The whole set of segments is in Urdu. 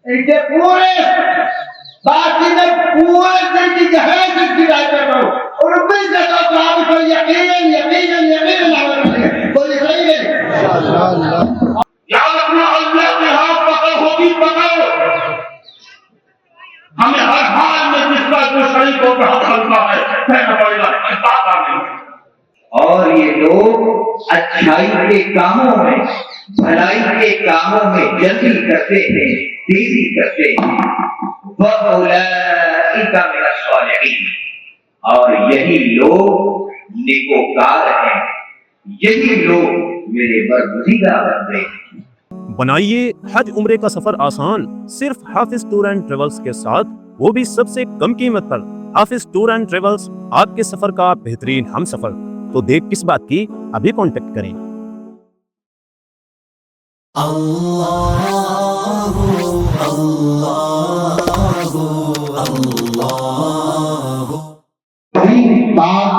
ان کے پورے باقی میں پورے دل کی گہرائی سے ابتدا کرتا ہوں اور امید کرتا ہوں کہ آپ کو یقیناً عمل کریں گے. کوئی صحیح نہیں یاد رکھنا اللہ کے ہاتھ پکڑ ہوگی پکڑ ہمیں ہر حال میں جس کا جو شریک ہو رہا کرتا ہے کہنا پڑے گا اور یہ لوگ اچھائی کے کاموں میں بھلائی کے کاموں میں جلدی کرتے ہیں تیزی کرتے ہیں وَأُولَئِكَ مِنَ الصَّالِحِينَ اور یہی لوگ نیکوکار ہیں یہی لوگ میرے برگزیدہ بندے ہیں. بنائیے حج عمرے کا سفر آسان صرف حافظ ٹور اینڈ ٹریولز کے ساتھ وہ بھی سب سے کم قیمت پر. حافظ ٹور اینڈ ٹریولز آپ کے سفر کا بہترین ہم سفر. تو دیکھ کس بات کی ابھی کانٹیکٹ کریں.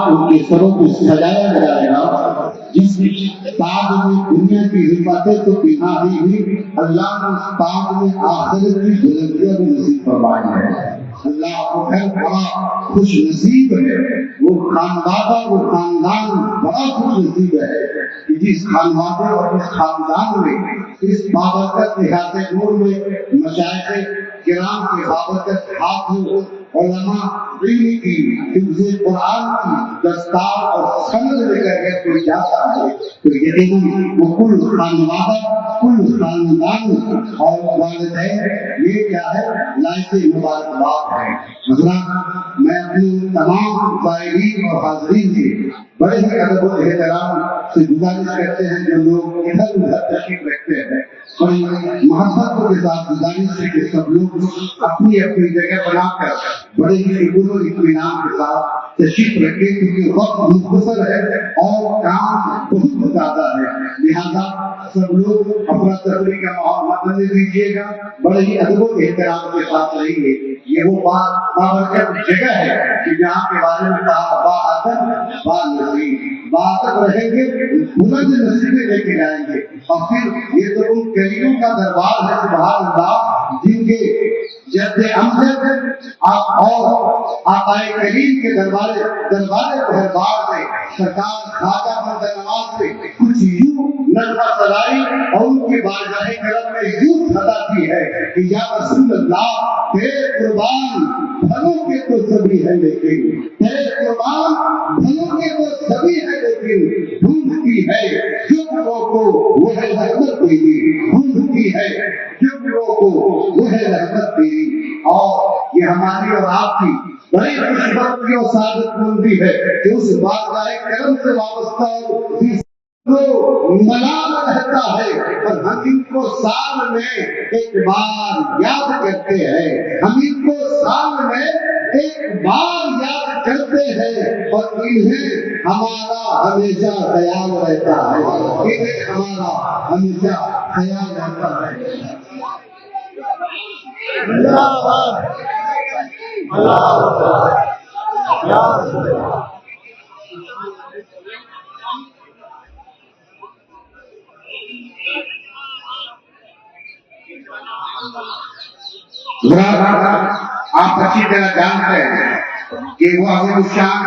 ان کے سروں کو سجایا جائے گا جس تاج میں دنیا کی حفاظت تو پہنا ہی ہوئی اللہ نے اس تاج میں آخرت کی بلندیاں بھی نصیب فرمائی ہے. اللہ کو خیر بڑا خوش نصیب ہے وہ خاندان بڑا خوش نصیب ہے کہ جس خاندان اور اس خاندان میں اس بابرکت دیہات نور میں مشائخ کرام کے بابرکت حافظ علماء علم کی حفظ قرآن کی دستار اور سند لے کر کے کوئی جاتا ہے تو یقیناً وہ کل خاندان اور والدین یہ کیا ہے لائق مبارکباد ہے. حضرات میں اپنی تمام زائرین اور حاضرین سے بڑے ہی ادب و احترام سے گزارش کرتے ہیں جو لوگ ادھر ادھر تشریف رکھتے ہیں اور محبت کے ساتھ گزارش ہے کہ سب لوگ اپنی اپنی جگہ بنا کر بڑے ہی سکون و اطمینان کے ساتھ تشریف رکھے کیونکہ وقت مختصر ہے اور کام بہت زیادہ ہے. لہذا سب لوگ اپنا تفریح کا ماحول بننے دیجیے گا بڑے ہی ادب و احترام کے ساتھ رہیں گے. یہ وہ بابرکت جگہ ہے کہ جہاں کے بارے میں کہا باعدد بانصیب باعدد رہیں گے بلند نصیبیں لے کے جائیں گے. اور پھر یہ تو ان کلیوں کا دربار ہے سبحان اللہ جن کے جد امجد اور آقائے کریم کے دربار دربار میں سرکار خواجہ بندہ نواز سے کچھ یوں نظمہ سرائی اور ان کے بارگاہ کرم میں یوں صدا کی ہے کہ یا رسول اللہ تیرے قربان بھلوں کے تو سبھی ہے لیکن تیرے قربان بھلوں کے تو سبھی ہے لیکن ڈھونڈتی ہے جبروں کو وہ ہے رحمت تیری ڈھونڈتی ہے جبروں کو وہ ہے رحمت تیری. اور یہ ہماری اور آپ کی بڑی خوش بختی اور سعادت مندی ہے کہ اس بارگاہ کرم سے وابستہ ملال رہتا ہے اور ہم ان کو سال میں ایک بار یاد کرتے ہیں ہم ان کو سال میں ایک بار یاد کرتے ہیں اور انہیں ہمارا ہمیشہ خیال رہتا ہے انہیں ہمارا ہمیشہ خیال رہتا ہے. آپ اچھی طرح جانتے ہیں کہ وہ عظیم الشان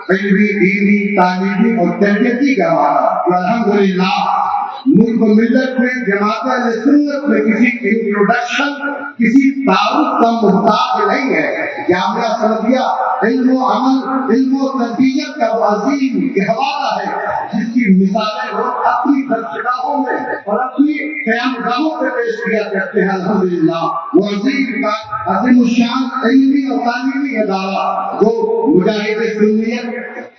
علمی دینی تعلیمی اور تربیتی گواہ الحمدللہ ملک و ملت میں جماعت اہل سنت میں کسی انٹروڈکشن کسی تعارف کا محتاج نہیں ہے. جامعہ سعودیہ علم و عمل علم و تربیت کا عظیم گہوارہ ہے جس کی مثالیں وہ اپنی درسگاہوں میں اور اپنی قیام گاہوں پہ پیش کیا کرتے ہیں. الحمدللہ وہ عظیم الشان علمی اور تعلیمی ادارہ جو مجاہد سنیت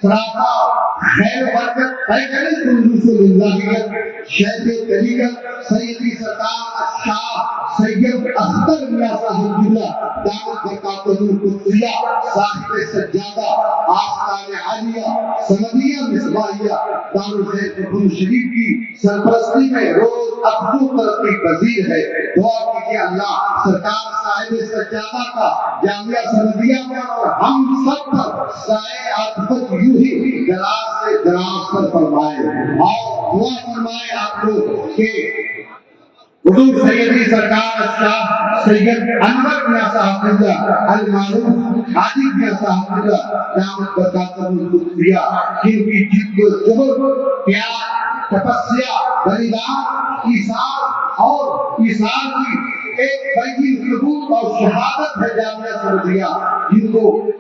سراپا خیر برکت پیکر رسول اللہیت شیخ طریقت سیدی سرکار شاہ سید اختر میاں صاحب اللہ دعوت برکاتہ القدسیہ صاحب سجادہ آستان عالیہ سندیہ مصباحیہ دارالخیر فتح شریف کی سرپرستی میں روز افزوں ترقی پذیر ہے. دعا کیجیے اللہ سرکار صاحب سجادہ کا جامعہ سندیہ پر اور ہم سب پر سائے عاطفت یوں ہی دراز سے دراز پر فرمائے اور دعا فرمائے آپ لوگ کہ حضور سیدی سرکار شاہ سید انور میاں صاحب قبلہ المعروف حاجی میاں صاحب قبلہ دامت برکاتہم القدسیہ، جن کی جد و جہد، پیار، تپسیا، بلیدان، ایثار اور ایثار کی ایک بڑی ثبوت اور شہادت ہے جامعہ سمدھیہ،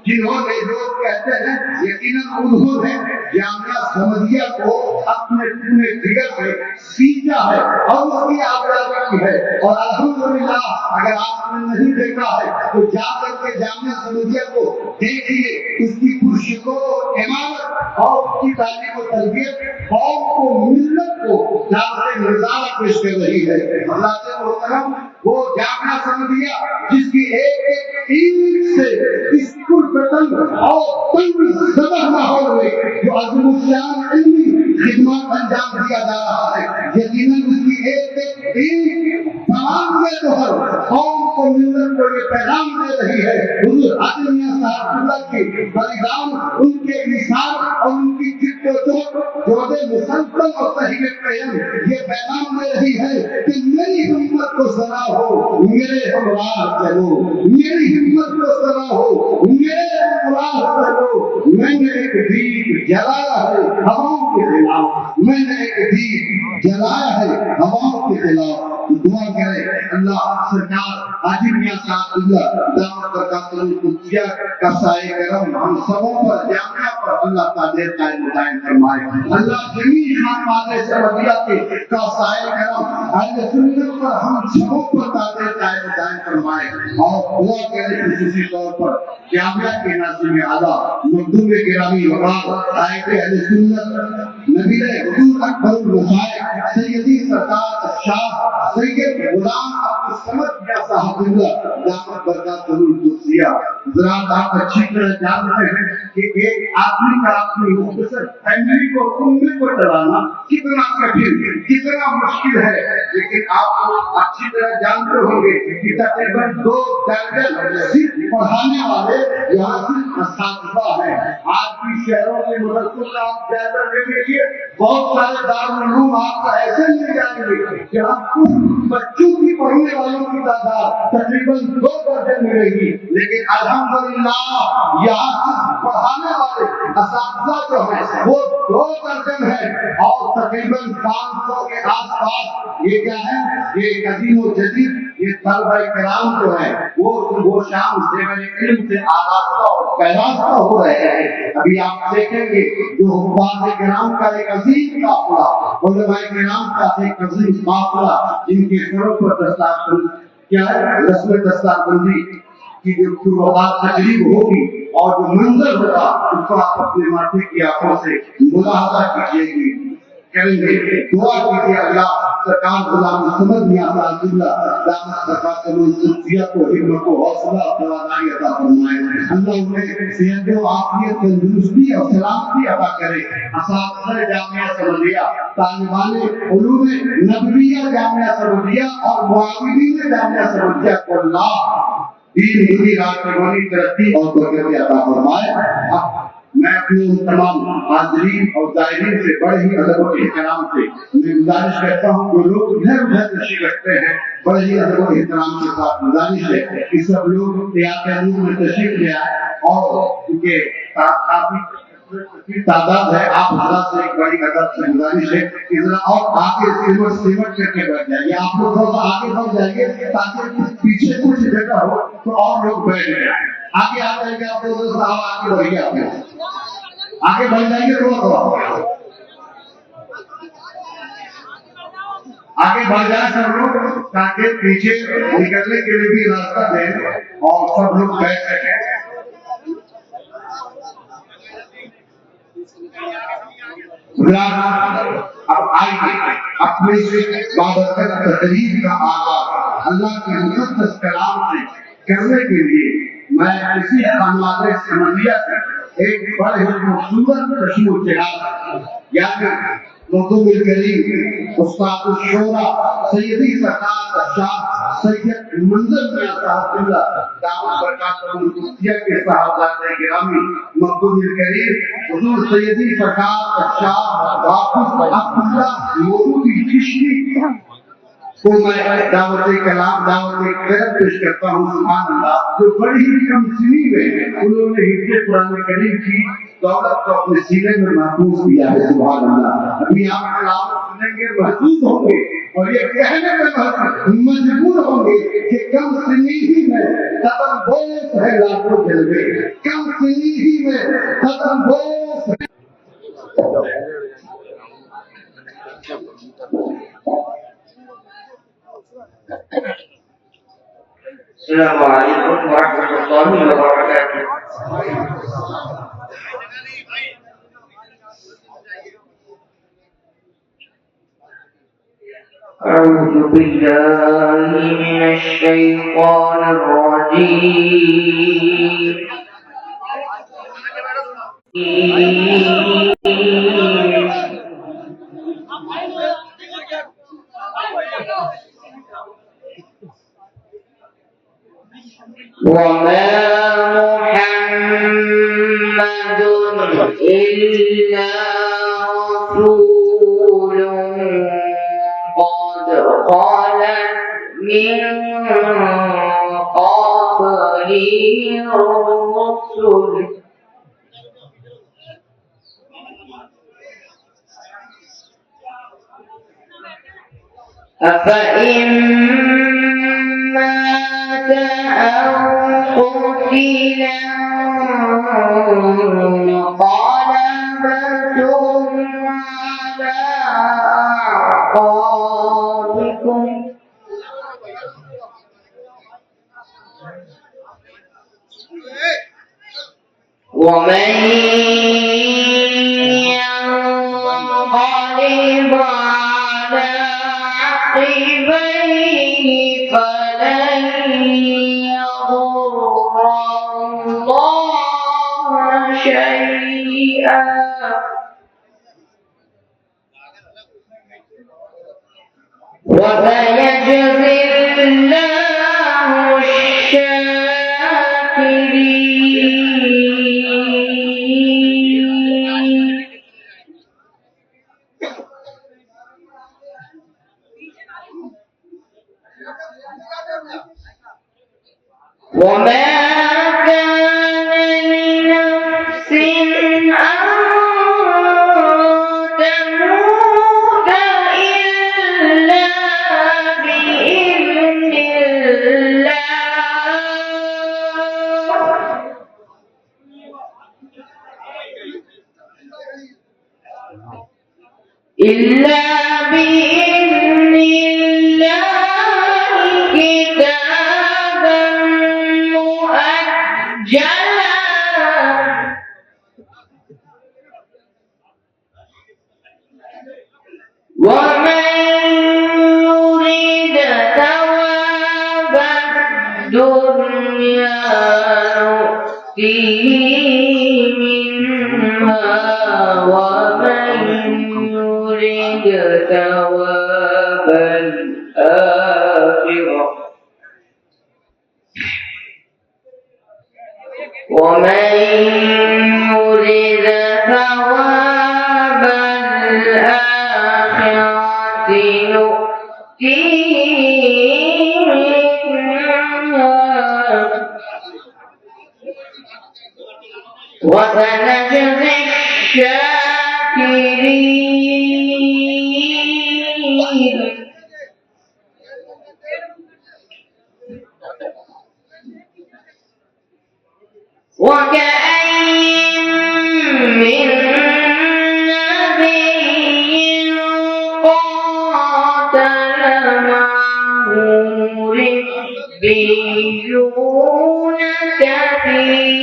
جنہوں نے لوگ کہتے ہیں یقیناً انہوں نے جامعہ سمدھیہ کو اپنے پورے جگر سے سینچا ہے اور اس کی آبادی کی ہے۔ اور الحمدللہ اگر آپ نے نہیں دیکھا ہے تو جا کر کے جامعہ سمدھیہ کو دیکھیے، اس کی پرشکو عمارت اور اس کی تعلیم و تربیت قوم کو، ملت کو دعوت نظارہ پیش کر رہی ہے۔ اللہ سے محترم، وہ جامعہ سمدھیہ جس کی ایک اینٹ سے اسکول پتن اور تنگ زدہ ماحول میں جو عظیم الشان علمی خدمات انجام دیا جا رہا ہے، یقیناً اس کی ایک اینٹ تمام کے طور قوم کو، ملت کو یہ پیغام دے رہی ہے۔ حضور حاجی میاں صاحب اللہ کی بلیدان، ان کے مثال اور ان کی جد و جہد مسلسل اور صحیح قیام یہ پیغام دے رہی ہے کہ میری ہمت کو ذرا ہو، میرے ہمراہ چلو، میری ہمت کو ذرا ہو، میرے ہمراہ چلو۔ میں نے ایک دیپ جلایا ہے ہواؤں کے خلاف، میں نے ایک دیپ جلایا ہے ہواؤں کے خلاف۔ دعا کرے اللہ سرکار حاجی میاں صاحب اللہ دامت برکاتہم القدسیہ کا سایہ کرم ہم سبوں پر، جامعہ پر اللہ تعالی قائم دائم فرمائے۔ اللہ جمیع خانوادہ سمدھیہ کے کا سایہ کرم اہل سنت پر ہم سبوں پر تعالی قائم دائم فرمائے۔ اور دعا کرے خصوصی طور پر جامعہ کے ناظم اعلیٰ مخدوم گرامی وقار قائد اہل سنت نبی حضور اکبر الوفائے سیدی سرکار شاہ سید غلام عبدالصمد میاں صاحب اللہ دامت برکاتہم القدسیہ۔ حضرات آپ اچھی طرح جانتے ہیں کہ ایک آدمی کا اپنی مختصر فیملی کو، امت کو چلانا کتنا کٹھن، کتنا مشکل ہے، لیکن آپ اچھی طرح جانتے ہوں گے کہ تقریباً 2 درجن صرف پڑھانے والے یہاں صرف اساتذہ ہیں۔ آج بھی شہروں کے مدرسوں کا آپ جائزہ لے لیجیے، بہت سارے دارالعلوم آپ کو ایسے مل جائیں گے جہاں بچوں کی پڑھنے والوں کی تعداد تقریباً 2 درجن ملے گی، لیکن الحمدللہ یہاں پڑھانے والے اساتذہ جو ہیں وہ 2 درجن ہیں اور تقریباً 500 کے آس پاس۔ یہ کیا ہے؟ یہ قدیم و جدید یہ طلبہ کرام جو ہیں وہ شام زیور علم سے آراستہ اور پیراستہ ہو رہے ہیں۔ ابھی آپ دیکھیں گے جو حفاظ کرام کا ایک عظیم قافلہ، علماء کرام کا ایک عظیم قافلہ، جن کے سروں پر دستار کیا ہے، رسم دستار بندی کی جو وقات تقریب ہوگی اور جو منظر ہوگا اس کو آپ اپنے ماتھے کی آنکھوں سے ملاحظہ کیجیے گی، کریں گے۔ دعا کیجیے اللہ سرکار غلام عبدالصمد میاں صاحب اللہ دامت برکاتہم القدسیہ کو ہمت و حوصلہ اور توانائی عطا فرمائے۔ اللہ انہیں صحت و عافیت، تندرستی اور سلامتی عطا کرے۔ اساتذہ جامعہ سمدھیہ، طالبان علوم نبویہ جامعہ سمدھیہ اور معاونین جامعہ سمدھیہ کو اللہ دین ہندی راجنی ترقی اور برکت عطا فرمائے۔ میں اپنے ان تمام حاضرین اور زائرین سے بڑے ہی ادب و احترام سے میں گزارش کرتا ہوں، جو لوگ ادھر ادھر تشریف رکھتے ہیں، بڑے ہی ادب و احترام کے ساتھ گزارش ہے کہ سب لوگ تیار میں تشریف لے آئے، اور کیونکہ کافی تعداد ہے، آپ حضرات سے ایک بڑی ادب سے گزارش ہے کہ ذرا اور آگے سمٹ کر کے بیٹھ جائیے، آپ لوگ تھوڑا سا آگے بڑھ جائیے تاکہ پیچھے کچھ جگہ ہو تو اور لوگ بیٹھ جائیں۔ آگے آ جائیں گے آپ لوگ، آگے بڑھیے، آگے بڑھ جائیں گے، تھوڑا آگے بڑھ جائیں سب لوگ تاکہ پیچھے نکلنے کے لیے بھی راستہ دیں اور سب لوگ بیٹھ سکیں۔ اب آئیے اپنے بابرکت تقریب کا آغاز اللہ کے مقدس کلام سے کرنے کے لیے میں اسی خانوادہ سمدھیہ سے ایک بڑے ہی خوبصورت کشم و چراغ یعنی مخدوم الکریم استاد الشورا سیدی سرکار شاہ سید منظر میاں صاحب اللہ دامت برکاتہم القدسیہ کے صاحبزادہ گرامی مخدوم الکریم حضور سیدی سرکار شاہ حافظ عبداللہ مودودی چشتی کو میں دعوت کلام دعوت خیر پیش کرتا ہوں سبحان اللہ، جو بڑی ہی کم سنی میں انہوں نے حفظ قرآن کریم کی دولت کو اپنے سینے میں محفوظ کیا ہے سبحان اللہ۔ ابھی آپ کلام سنیں گے محفوظ ہوں گے اور یہ کہنے میں مجبور ہوں گے کہ کم سنی ہی میں قدم بوس ہے لاکھوں جلوے، کم سنی ہی میں قدم بوس ہے۔ السلام علیکم ورحمۃ اللہ وبرکاتہ۔ أعوذ بالله من الشيطان الرجيم وما محمد إلا رسول قد خلت من قبله الرسل أفإن مات أو قتل انقلبتم على أعقابكم ومن ينقلب على عقبيه فلن يضر الله شيئا وسيجزي الله الشاكرين. وما كان لنفس أن تموت إلا بإذن الله كتابا مؤجلا ومن يريد ثواب الدنيا نؤتيه منها ومن يريد ثواب الآخرة ومن يريد ثواب الآخرة نؤتيه منها وسنجزي الشاكرين. وكأين من نبي قاتل معه ربيون كثير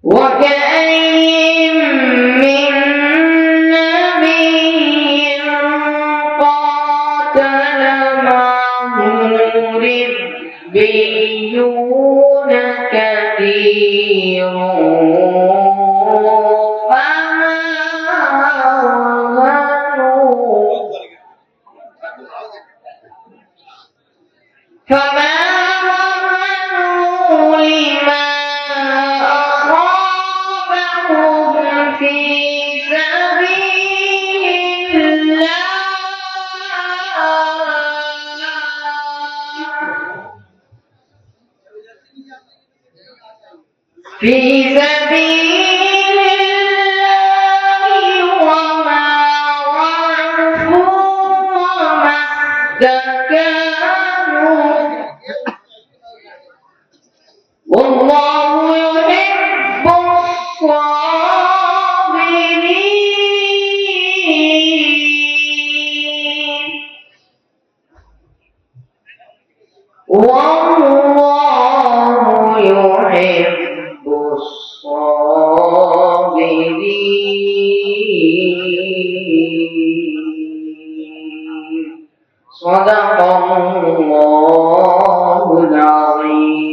وكأين من نبي قاتل معه ربيون كثير فما وهنوا لما في سبيل الله وما ضعفوا وما استكانوا والله يحب الصابرين والله يحب الصابرين صدق الله العظيم.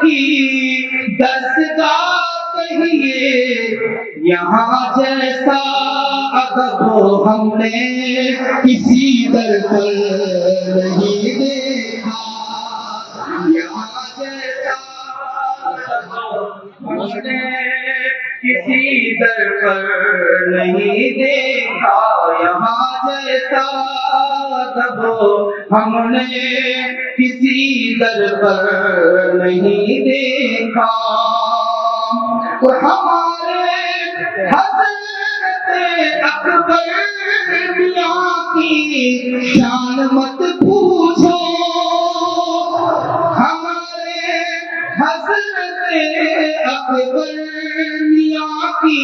کی دستگاہ کہیے، یہاں جیسا ادب ہم نے کسی در پر نہیں دیکھا، یہاں جیسا ادب ہم نے کسی در پر نہیں دیکھا، یہاں جیسا ادب ہم نے کسی در پر نہیں دیکھا، اور ہمارے حضرت اکبر میاں کی شان مت پوچھو، ہمارے حضرت اکبر میاں کی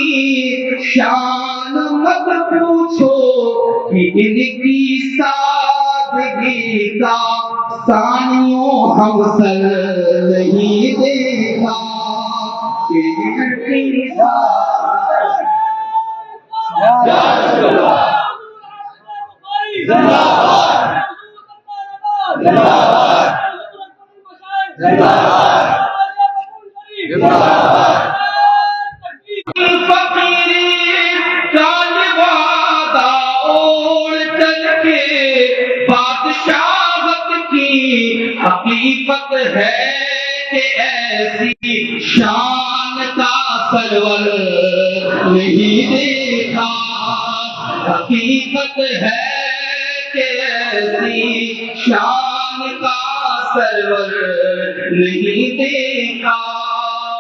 شان مت پوچھو، کہ ان کی سادگی کا ثانیوں ہم سر نہیں دیکھا، کہ ان کی حقیقت ہے کہ ایسی شان کا سرور نہیں دیکھا، حقیقت ہے کہ ایسی شان کا سرور نہیں دیکھا۔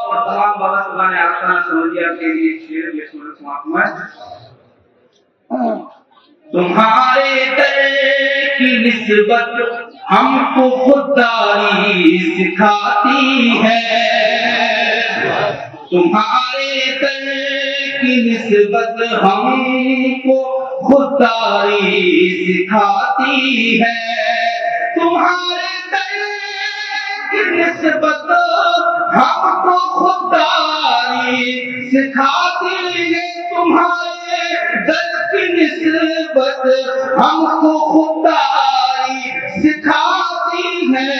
اور تمام بابا صاحب نے آسان سمجھیا کے لیے شعر میں سورت سماعت میں تمہارے در کی نسبت ہم کو خودداری سکھاتی ہے، تمہارے در کی نسبت ہم کو خودداری سکھاتی ہے، تمہارے در کی نسبت ہم کو خودداری سکھاتی ہے، تمہارے در کی نسبت ہم کو خودداری سکھاتی ہے،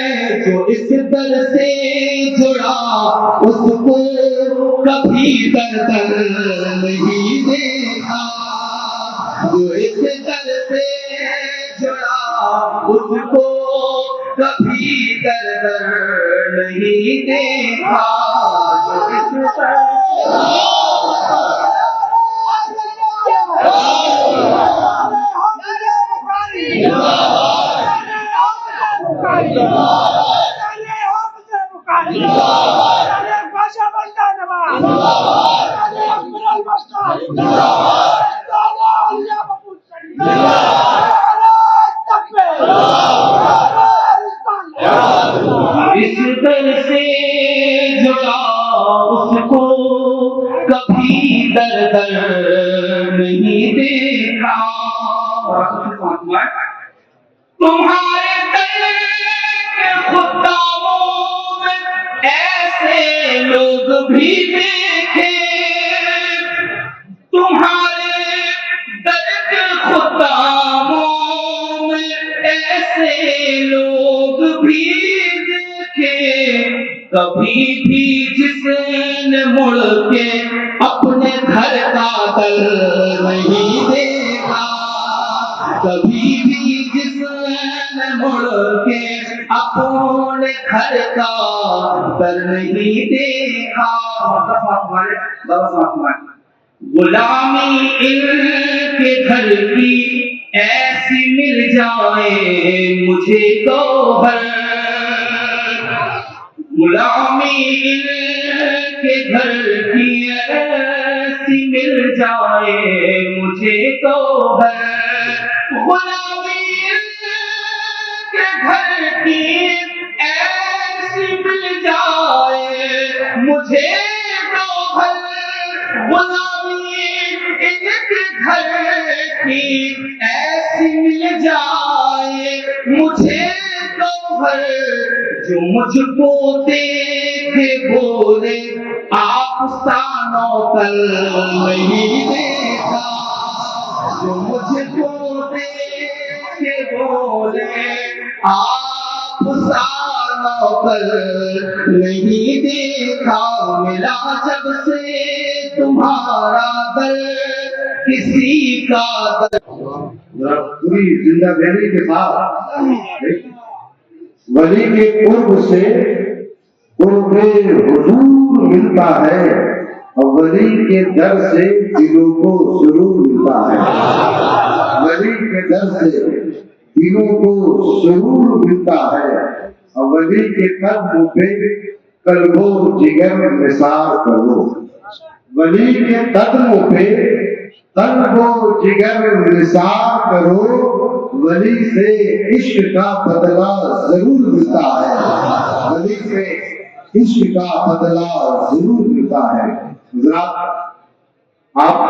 جو اس در سے جڑا اس کو کبھی در نہیں دیکھا، جو اس در سے جڑا اس کو کبھی در نہیں دیکھا، جو اس در اس در سے جڑا اس کو کبھی در نہیں دیکھا، تمہارے در کے خداموں میں ایسے لوگ بھی دیکھے، تمہارے در کے خداموں میں ایسے لوگ بھی دیکھے، کبھی بھی جس نے مڑ کے اپنے گھر کا در نہیں دیکھا، کبھی بھی جس نے مڑ کے اپنے گھر کا در نہیں دیکھا، غلامی ان کے گھر کی ایسی مل جائے مجھے تو غلامی ان کے گھر کی ایسی مل جائے مجھے تو غلامی ان کے گھر کی ایسی مل جائے مجھے تو غلامی ان کے گھر کی ایسی مل جائے مجھے تو جو مجھ کو دیکھے بولے آپ سانو کل نہیں دیکھا، جو مجھ کو دیکھے بولے آپ سانو پر نہیں دیکھا ملا جب سے تمہارا در کسی کا در پوری زندہ دہلی کے ساتھ ولی کے قرب سے قرب حضور ملتا ہے اور ولی کے در سے دلوں کو سرور ملتا ہے ولی کے در سے دلوں کو سرور ملتا ہے اور ولی کے قدم پہ قلب و جگر نثار کرو ولی کے قدموں پہ قلب و جگر نثار کرو ولی سے عشق کا بدلہ ضرور ملتا ہے ولی سے عشق کا بدلہ ضرور ملتا ہے حضرات آپ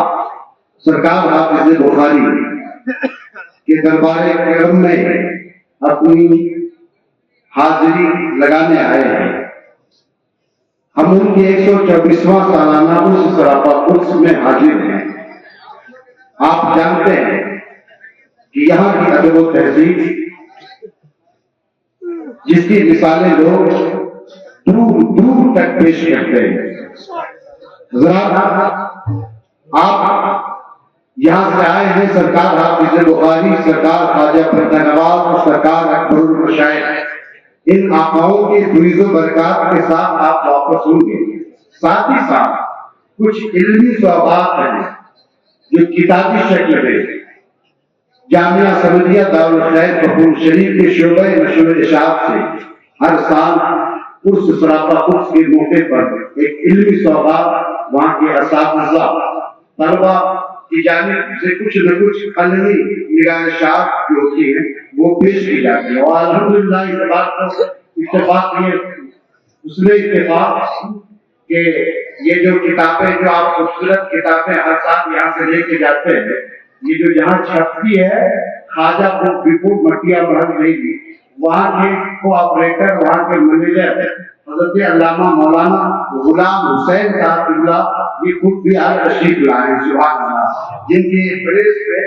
سرکار حافظ بخاری کے دربار کرم میں اپنی حاضری لگانے آئے ہیں ہم ان کے 124واں سالانہ اس سراپا قدس میں حاضر ہیں آپ جانتے ہیں کہ یہاں کی ادب و تہذیب جس کی مثالیں لوگ دور دور تک پیش کرتے ہیں حضرات آپ یہاں سے آئے ہیں سرکار حافظ بخاری سرکار خواجہ فرید نواز اور سرکار اکبر المشائخ ان آقاؤں کے فیض و برکات کے ساتھ آپ واپس ہوں گے ساتھ ہی ساتھ کچھ علمی ثوابات ہیں جو کتابی شکل میں جامعہ سمدیہ دارالخیر کپور شریف کے شعبہ نشر و اشاعت سے ہر سال اس سراپا قدس کے موقع پر ایک علمی ثوابات وہاں کے اساتذہ طلبہ کی جانب سے کچھ نہ کچھ علمی نگاہشات جو ہوتی ہیں وہ پیش کی جاتی ہے اور الحمدللہ اس بات کو اتفاق یہ اس میں اتفاق کہ یہ جو کتابیں جو آپ خوبصورت کتابیں ہر سال یہاں سے لے کے جاتے ہیں یہ جو یہاں چھپتی ہے خواجہ بپور مٹیا محل نہیں دی وہاں کے کو آپریٹر وہاں کے مینیجر حضرت علامہ مولانا غلام حسین صاحب اللہ یہ خود بھی آج تشریف لائے ہیں سبحان اللہ جن کی پریس پہ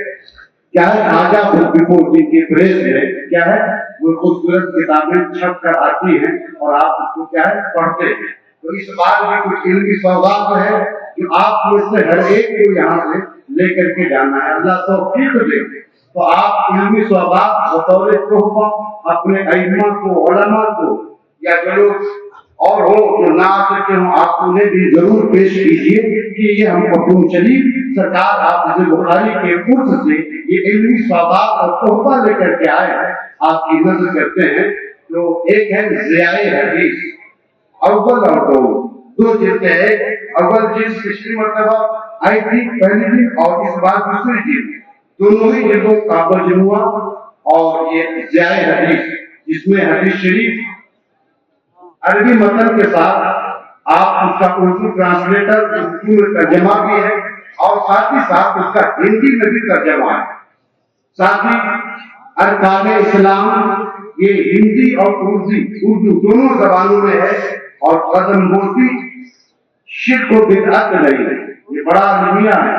کیا ہے خواجہ بپور جن کی پریس میں کیا ہے وہ خوبصورت کتابیں چھپ کر آتی ہیں اور آپ اس کو کیا ہے پڑھتے ہیں تو اس بار میں کچھ علمی سوغات ہے جو آپ کو اس سے ہر ایک کو یہاں سے لے کر کے جانا ہے اللہ توفیق دے تو آپ علمی سوغات بطور تحفہ اپنے ائمہ کو علماء کو یا جو لوگ اور ہو جو نہ آ سکے ہوں آپ انہیں بھی ضرور پیش کیجیے کہ یہ ہم پختون شریف سرکار حافظ بخاری کے قرض سے یہ علمی سوغات اور تحفہ لے کر کے آئے ہیں آپ کی نظر کرتے ہیں تو ایک ہے ضیاء حدیث اول اور دو جلدیں ہیں اول جلد پچھلی مرتبہ آئی تھی پہلی جلد اور اس بار دوسری جلد دونوں ہی جلدوں کا مجموعہ اور یہ ضیاء حدیث جس میں حدیث شریف عربی متن کے ساتھ آپ اس کا اردو ٹرانسلیٹر اردو میں ترجمہ بھی ہے اور ساتھ ہی ساتھ اس کا ہندی میں بھی ترجمہ ہے ساتھ ہی ارکان اسلام یہ ہندی اور اردو دونوں زبانوں میں ہے اور قدم بوسی شرک و بدعت نہیں ہے یہ بڑا المیہ ہے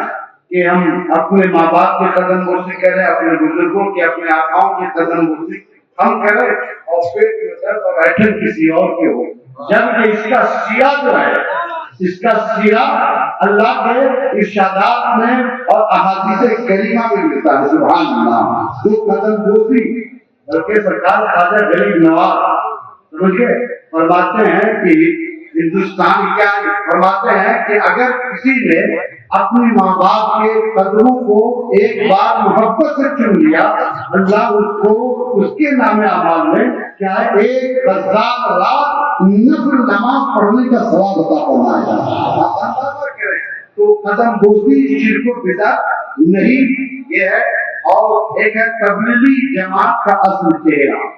کہ ہم اپنے ماں باپ کے قدم بوسی کریں اپنے بزرگوں کے اپنے آقاؤں کے قدم بوسی ہم کریں اور پھر بیٹھن کسی اور کے ہو جبکہ اس کا سیرا جو ہے اس کا سیرا اللہ کے ارشادات میں اور احادیث کریمہ میں ملتا ہے سبحان اللہ تو قدم بوسی بلکہ سرکار خواجہ غریب نواز سمجھے فرماتے ہیں کہ ہندوستان کیا فرماتے ہیں کہ اگر کسی نے اپنی ماں باپ کے قدموں کو ایک بار محبت سے چن لیا اللہ اس کو اس کے نام اعمال میں کیا ہے 1000 رات نفل نماز پڑھنے کا ثواب عطا فرمائے تو قدم بوسی شرک و بدعت نہیں یہ ہے اور ایک ہے تبلیغی جماعت کا اصل چہرہ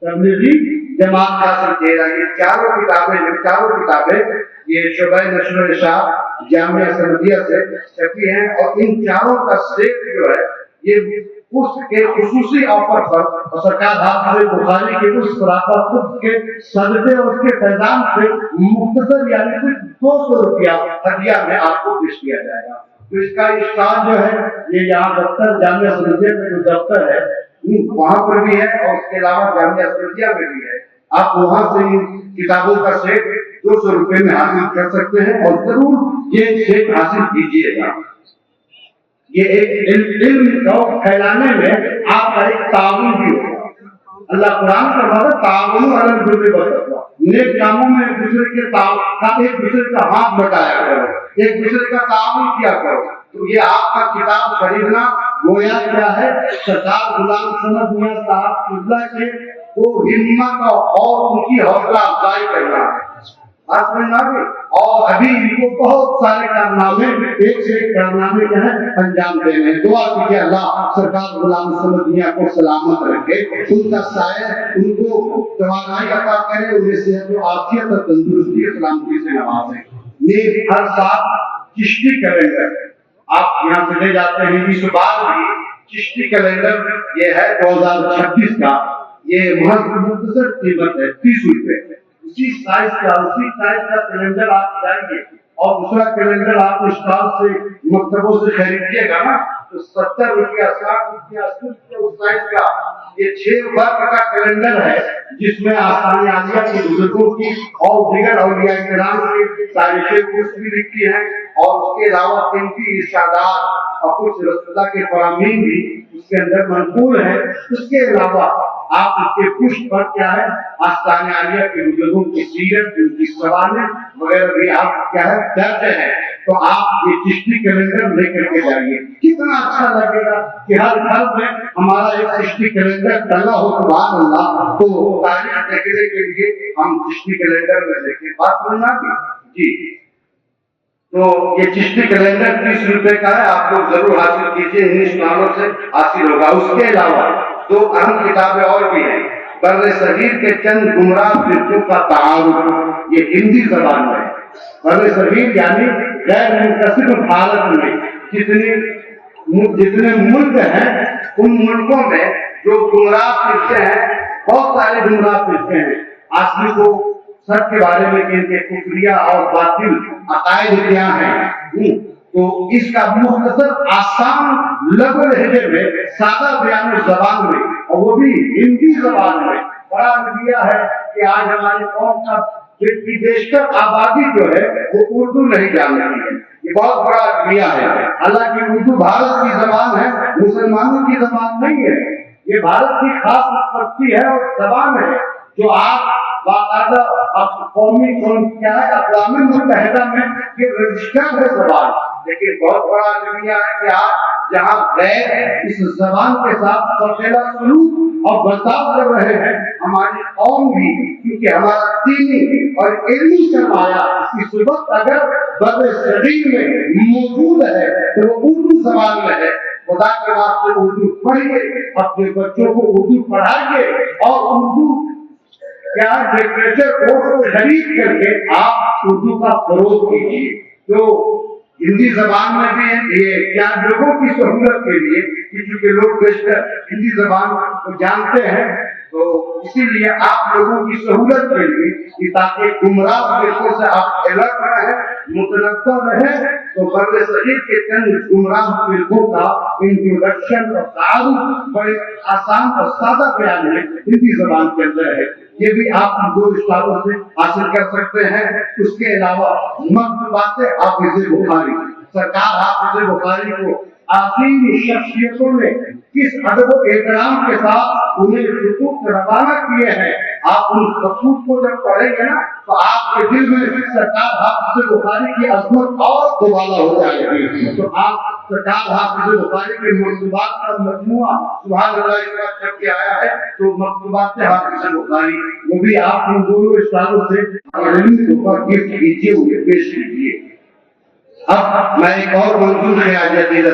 تبلیغی جماعت کا اصل چہرہ یہ چاروں کتابیں یہ شعبہ نشر و اشاعت جامعہ سمدیہ سے چھپی ہیں اور ان چاروں کا سیٹ جو ہے یہ اس کے خصوصی آفر پر سرکار حافظ بخاری کے اس سراپا خود کے صدقے اور اس کے فیضان سے مختصر یعنی صرف 200 روپیہ ہدیہ میں آپ کو پیش کیا جائے گا تو اس کا اسٹال جو ہے یہ یہاں دفتر جامعہ سمدیہ میں جو دفتر ہے وہاں پر بھی ہے اور اس کے علاوہ جامعہ سمدیہ میں بھی ہے آپ وہاں سے کتابوں کا سیٹ 200 روپے میں حاصل کر سکتے ہیں اور ضرور یہ سیٹ حاصل کیجیے گا. یہ ایک علم کو پھیلانے میں آپ کا ایک تعاون بھی ہوگا. اللہ قرآن کا وعدہ تعاون علی البر والتقوی، نیک کاموں میں ایک دوسرے کا ہاتھ بٹایا کرو، ایک دوسرے کا تعاون کیا کرو. تو یہ آپ کا کتاب خریدنا گویا کیا ہے سردار غلام سمد میاں صاحب قبلہ کے وہ ہمت اور ان کی حوصلہ افزائی کرنا ہے. اور ابھی ان کو بہت سارے کارنامے ایک سے ایک کارنامے جو ہے انجام دینے. دعا کیجیے اللہ سرکار غلام سمد میاں کو سلامت رکھے، ان کا سایہ ان کو توانائی عطا کرے، انہیں صحت و عافیت اور تندرستی اور سلامتی سے نوازے. یہ ہر سال چشتی کیلنڈر آپ یہاں سے لے جاتے ہیں، اس بار بھی چشتی کیلنڈر یہ ہے 2026 کا. یہ مختصر قیمت ہے 30 روپے. اسی سائز کا کیلنڈر آپ جائیے اور دوسرا کیلنڈر آپ اسٹال سے مکتبوں سے خریدیے گا نا تو 70 روپیہ 60 روپیہ 80 روپیہ اس سائز کا. یہ 6 ورق کا کیلنڈر ہے جس میں آسانی عالیہ کے بزرگوں کی اور دیگر اولیاء کرام کی تاریخیں بھی لکھی ہیں اور اس کے علاوہ قیمتی ارشادات اور کچھ رسول اللہ کے فرامین بھی اس کے اندر منقول ہے. اس کے علاوہ آپ اس کے پشت پر کیا ہے آستان عالیہ کے بزرگوں کی سیرت، ان کی سوانح وغیرہ بھی آپ کیا ہے درج ہے. تو آپ یہ چشتی کیلنڈر لے کر کے جائیے. کتنا اچھا لگے گا کہ ہر گھر میں ہمارا ایک چشتی کیلنڈر ڈلا ہو. سبحان اللہ. تو تاریخ دیکھنے کے لیے ہم چشتی کیلنڈر میں دیکھیں. بات سننا جی. تو یہ چشتی کیلنڈر 30 روپے کا ہے، آپ لوگ ضرور حاصل کیجیے، انہیں اسٹالوں سے حاصل ہوگا. اس کے علاوہ 2 اہم کتابیں اور بھی ہیں. بر صغیر کے چند گمراہ فرقوں کا تعارف، یہ ہندی زبان میں. بر صغیر یعنی غیر منتصب بھارت میں جتنے ملک ہیں ان ملکوں میں جو گمراہ فرقے ہیں، بہت سارے گمراہ فرقے ہیں. آدمی کو سب کے بارے میں ان کے کفریہ اور باطل عقائد کیا ہیں، تو اس کا مختصر آسان لغو لہجے میں سادہ بیان زبان میں اور وہ بھی ہندی زبان میں بڑا نتیجہ ہے کہ آج ہماری قوم کا بیشتر آبادی جو ہے وہ اردو نہیں جانتی ہے. یہ بہت بڑا نتیجہ ہے. حالانکہ اردو بھارت کی زبان ہے، مسلمانوں کی زبان نہیں ہے. یہ بھارت کی خاص پرستی ہے اور زبان ہے جو آپ باقاعدہ قومی کیا ہے اقوام متحدہ میں یہ رجسٹرڈ ہے زبان. لیکن بہت بڑا نتیجہ ہے کہ آپ جہاں غیر اس زبان کے ساتھ سوچیلا سلوک اور برتاؤ کر رہے ہیں، ہماری قوم بھی کیونکہ ہمارا دینی اور علمی سرمایہ اس وقت اگر بر صغیر میں موجود ہے تو وہ اردو زبان میں ہے. خدا کے واسطے اردو پڑھیے، اپنے بچوں کو اردو پڑھائیے اور اردو کیا لٹریچر کو خرید کر کے آپ اردو کا فروغ کیجیے. جو ہندی زبان میں بھی ہے یہ کیا لوگوں کی سہولت کے لیے، کیونکہ لوگ بیشتر ہندی زبان کو جانتے ہیں تو اسی لیے آپ لوگوں کی سہولت کے لیے تاکہ گمراہ فرقوں سے آپ الرٹ رہیں، متنفر رہیں، تو بر صغیر کے چند گمراہ فرقوں کا انٹروڈکشن اور تعارف بڑے آسان اور سادہ بیان میں ہندی زبان کے اندر ہے. یہ بھی آپ 2 اسٹالوں سے حاصل کر سکتے ہیں. اس کے علاوہ مکتوبات حافظ بخاری، سرکار حافظ بخاری کو آخری شخصیتوں نے کس ادب و احترام کے ساتھ انہیں خطوط روانہ کیے ہیں. آپ ان خطوط کو جب پڑھیں گے نا تو آپ کے دل میں سرکار حافظ بخاری کی عظمت اور دوبالا ہو جائے گی. تو آپ سرکار حافظ بخاری کے مکتوبات کا مجموعہ سبحان اللہ اس وقت جب کہ آیا ہے تو مکتوبات حافظ بخاری وہ بھی آپ ان دونوں اسٹالوں سے علمی طور پر گفٹ کیجیے، انہیں پیش کیجیے. اب میں ایک اور منظور خیال جدید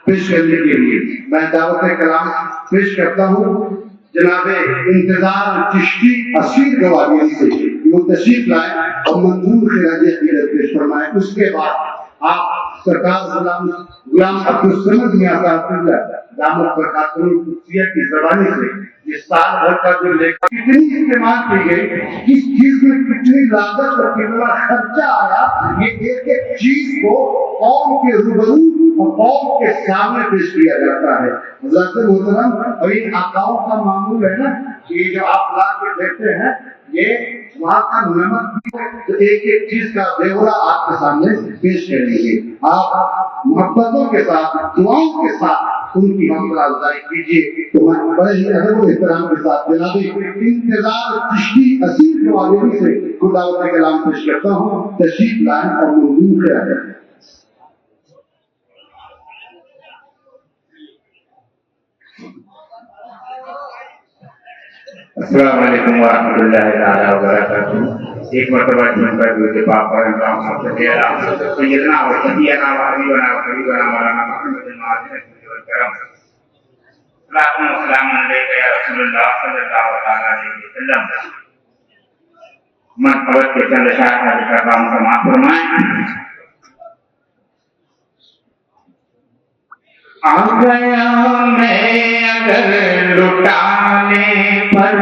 پیش کرنے کے لیے میں دعوت کلام پیش کرتا ہوں. جناب انتظار چشتی اسیر گوالیار سے وہ تشریف لائے اور منظور خیال جدید پیش فرمائے. اس کے بعد آپ سرکار غلام عبدالصمد میاں صاحب دامت برکاتہ القدسیہ کی زبانی سے یہ سال بھر کا جو لیکن کتنی استعمال کی گئی، کس چیز میں کتنی لاگت اور کتنا خرچہ آیا، یہ ایک ایک چیز کو قوم کے روبرو اور قوم کے سامنے پیش کیا جاتا ہے. حضرت محترم اور ان آقاؤں کا معمول ہے نا کہ یہ جو آپ لا کے دیکھتے ہیں یہ وہاں کا نمک بھی تو ایک ایک چیز کا بیورا آپ کے سامنے پیش کریں گے. آپ محبتوں کے ساتھ دعاؤں کے ساتھ ان کی حوصلہ افزائی کیجیے. تو میں بڑے ہی ادب و احترام کے ساتھ جناب انتظار چشتی اسیر جوابی سے خداوت کلام پیش کرتا ہوں. تشریف لائیں اور منظور کیا کریں. السلام علیکم ورحمۃ اللہ تعالیٰ وبرکاتہ. ایک مرتبہ چن کر جو پاک پر انتظام سے دیا سیدنا اور سیدنا حبیبنا حبیبنا مولانا محمد المعاصر کرم لاکھوں سلام علیکہ یا رسول اللہ صلی اللہ علیہ وسلم. من قوت کے چند شاعر کا کام سماعت فرمائیں. آ گیا میں اگر لٹانے پر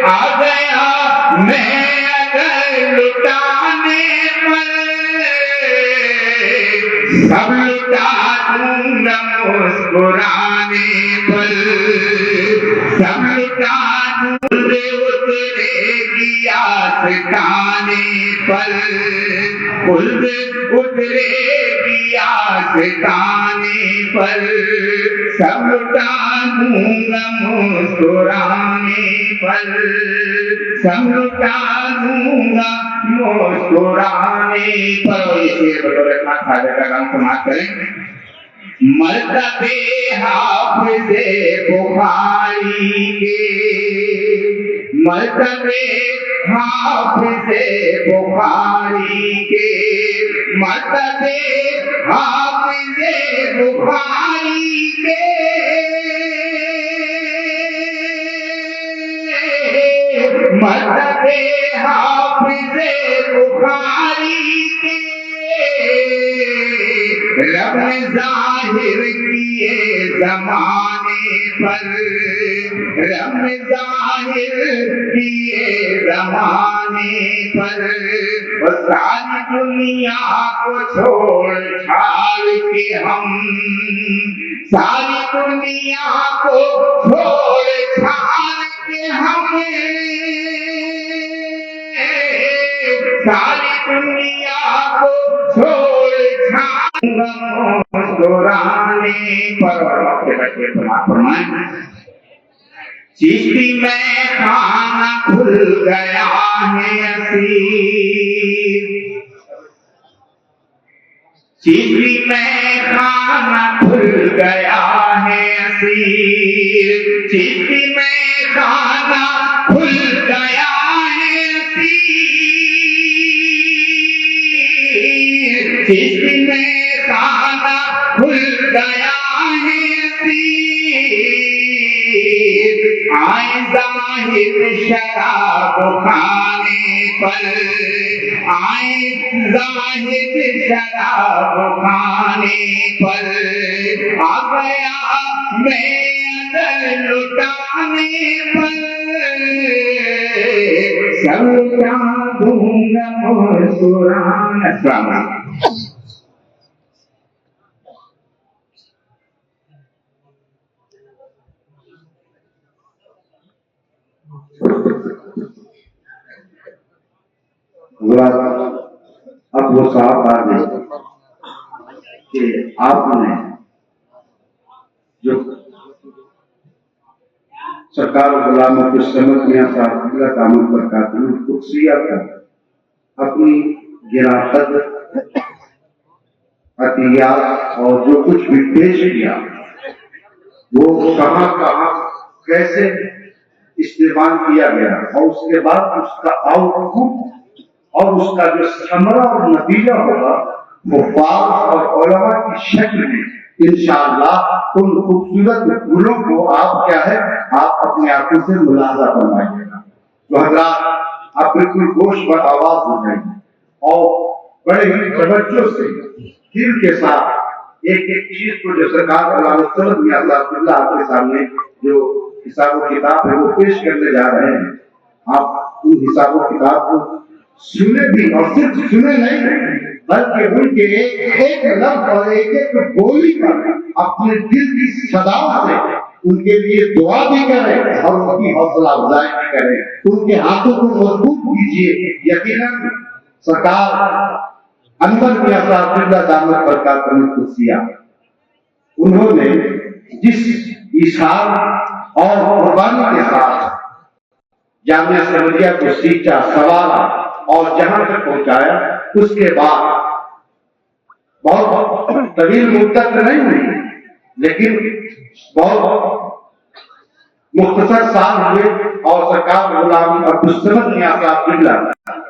آ گیا میں اگر لٹانے پر سب لٹا دوں گا مسکرانے پر سب لٹا دوں اترے گی آستانے پر خلد اترے گی آستانے پر سب لٹا دوں گا مسکرانے پر سب لٹا دوں گا مسکرانے پر. اسے بطور خاجہ کا کام سماعت کریں. مرتبے حافظ بخاری کے مرتبے حافظ بخاری کے مرتبے حافظ بخاری کے مرتبے حافظ بخاری کے رب نے ظاہر کیے زمانے پر رب نے ظاہر کیے زمانے پر ساری دنیا کو چھوڑ چھاڑ کے ہم ساری دنیا کو چھوڑ چھاڑ کے ہم ساری دنیا کو چھوڑ چھاڑ مسکرانے پر. اپنے بچے سماعت فرمائیں. چشتی میں کھانا کھل گیا ہے اسیر چشتی میں کھانا کھل گیا ہے اسیر چشتی میں کھانا کھل گیا ہے اسیر چشتی میں کھانا کھل گیا ہے آئے ظاہر شراب کھانے پر آئے ظاہر شراب کھانے پر آ گیا میں اندر لٹانے پر سب لٹا دوں گا مسکرانے. السلام علیکم. اب وہ صاحب آ گئے کہ آپ نے جو سرکار غلاموں کو سمجھ میاں صاحب اللہ تعالیٰ پر قاتل قدسیہ کا اپنی گراست عطیات اور جو کچھ بھی پیش کیا وہ کہاں کہاں کیسے استعمال کیا گیا اور اس کے بعد اس کا آؤٹ پٹ اور اس کا جو ثمرہ اور نتیجہ ہوگا وہ حفاظ اور علماء کی شکل میں انشاءاللہ ان خوبصورت پھولوں کو آپ کیا ہے آپ اپنے آنکھوں سے ملاحظہ فرمائیے گا. تو حضرات آپ بالکل گوش پر آواز ہو جائیں گے اور بڑے ہی توجہ سے دل کے ساتھ ایک ایک چیز کو جو سرکار اللہ کے سامنے جو حساب و کتاب ہے وہ پیش کرنے جا رہے ہیں. آپ ان حساب و کتاب کو سنے بھی اور صرف سنے نہیں بلکہ ان کے ایک ایک لفظ اور ایک ایک بولی پر اپنے دل کی صدا سے ان کے لیے دعا بھی کریں اور ان کی حوصلہ افزائی بھی کریں، ان کے ہاتھوں کو مضبوط کیجیے۔ یقیناً سرکار انور میاں صاحب قبلہ دامت برکاتہ القدسیہ، انہوں نے جس ایثار اور قربانی کے ساتھ جامعہ سمجھیا کو سیکھا، سنوارا اور جہاں تک پہنچایا، اس کے بعد بہت طویل مدت نہیں ہوئی لیکن بہت مختصر سال ہوئے اور سرکار غلام عبدالصمد میاں صاحب قبلہ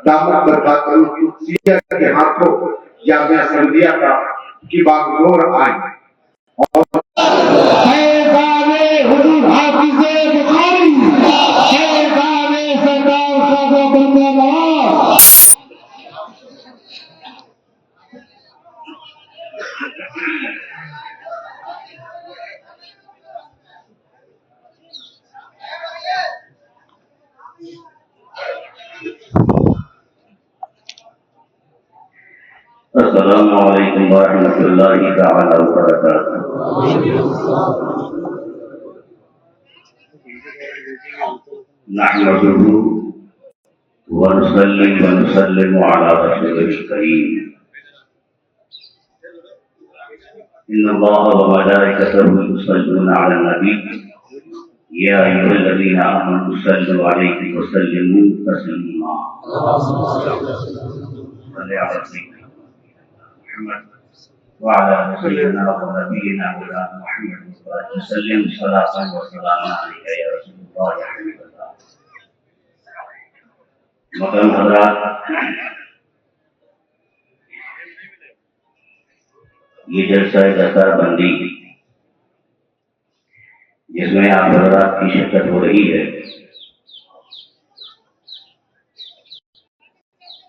دامت برکاتہ القدسیہ کے ہاتھوں جامعہ سمجھیا کی باغڈور آئی اور حضور حافظ بخاری سردار خواجہ بندہ نواز السلام علیکم ورحمۃ اللہ تعالی وبرکاتہ۔ نحمده ونصلي ونسلم على رسوله الكريم إن الله وملائكته يصلون على النبي يا أيها الذين آمنوا صلوا عليه وسلموا تسليما صل على سيدنا محمد وعلى سيدنا ونبينا مولانا محمد وسلم صلاة وسلاما عليك يا رسول الله يا حبيب الله۔ محترم حضرات، یہ جلسہ دستار بندی جس میں آپ حضرات کی شرکت ہو رہی ہے،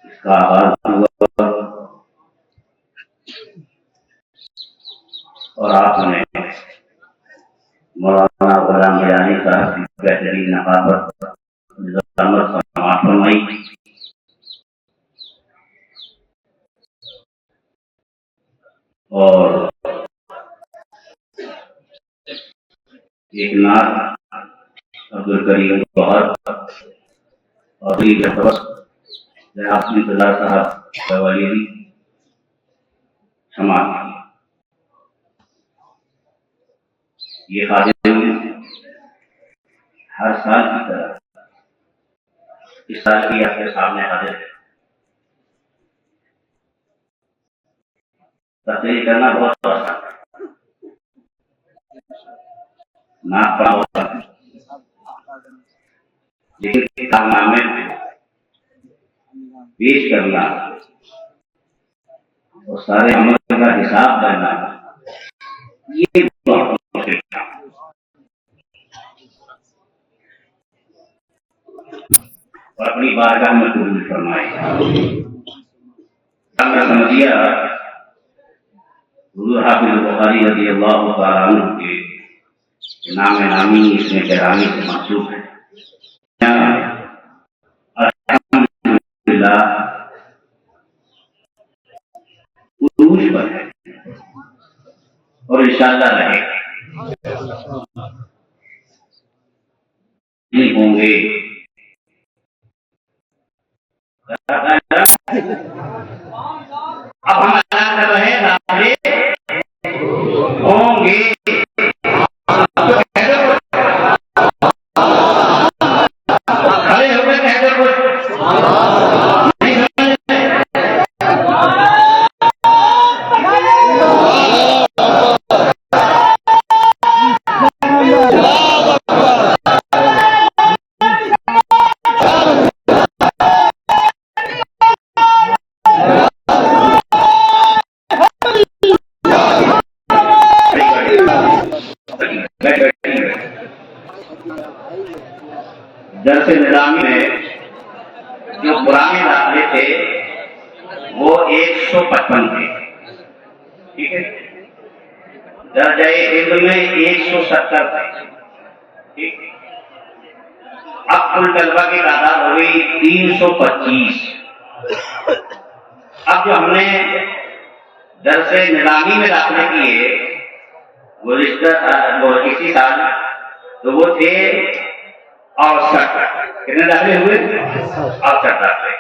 اس کا آغاز ہوا اور آپ نے مولانا غلام میانی صاحب کی بہترین نقابت نظامت سماعت فرمائی اور ایک نعت عبدالکریم گوہر اور جناب انتظار صاحب ولیری سماعت کی۔ یہ خادم ہر سال کی طرح اس سال بھی آپ کے سامنے حاضر ہے۔ تقریر کرنا بہت آسان ہے، ناک پڑا ہوتا ہے، لیکن کارنامے میں پیش کرنا اور سارے عمل کا حساب کرنا یہ بہت مشکل کام ہے۔ اور اپنی بارگاہ میں قبول فرمائے۔ سمجھیا حضور حافظ بخاری رضی اللہ تعالیٰ عنہ کے نام نامی اس میں کرامی سے منسوب ہے۔ الحمدللہ عروج پر ہے اور انشاءاللہ رہے گا، نہیں ہوں گے۔ اب ہم اللہ کر رہے ہیں ہوں گے، کھڑے ہو گئے کہتے کچھ درس نظامی میں جو پرانے داخلے تھے وہ 155 تھے، ٹھیک ہے، درجہ علم میں 170 تھے، ٹھیک۔ اب کل طلبہ کی تعداد ہو گئی 325۔ اب جو ہم نے درس نظامی میں داخلے کیے وہ اسی سال تو وہ تھے 68. کتنے داخلے ہوئے؟ 68 داخلے.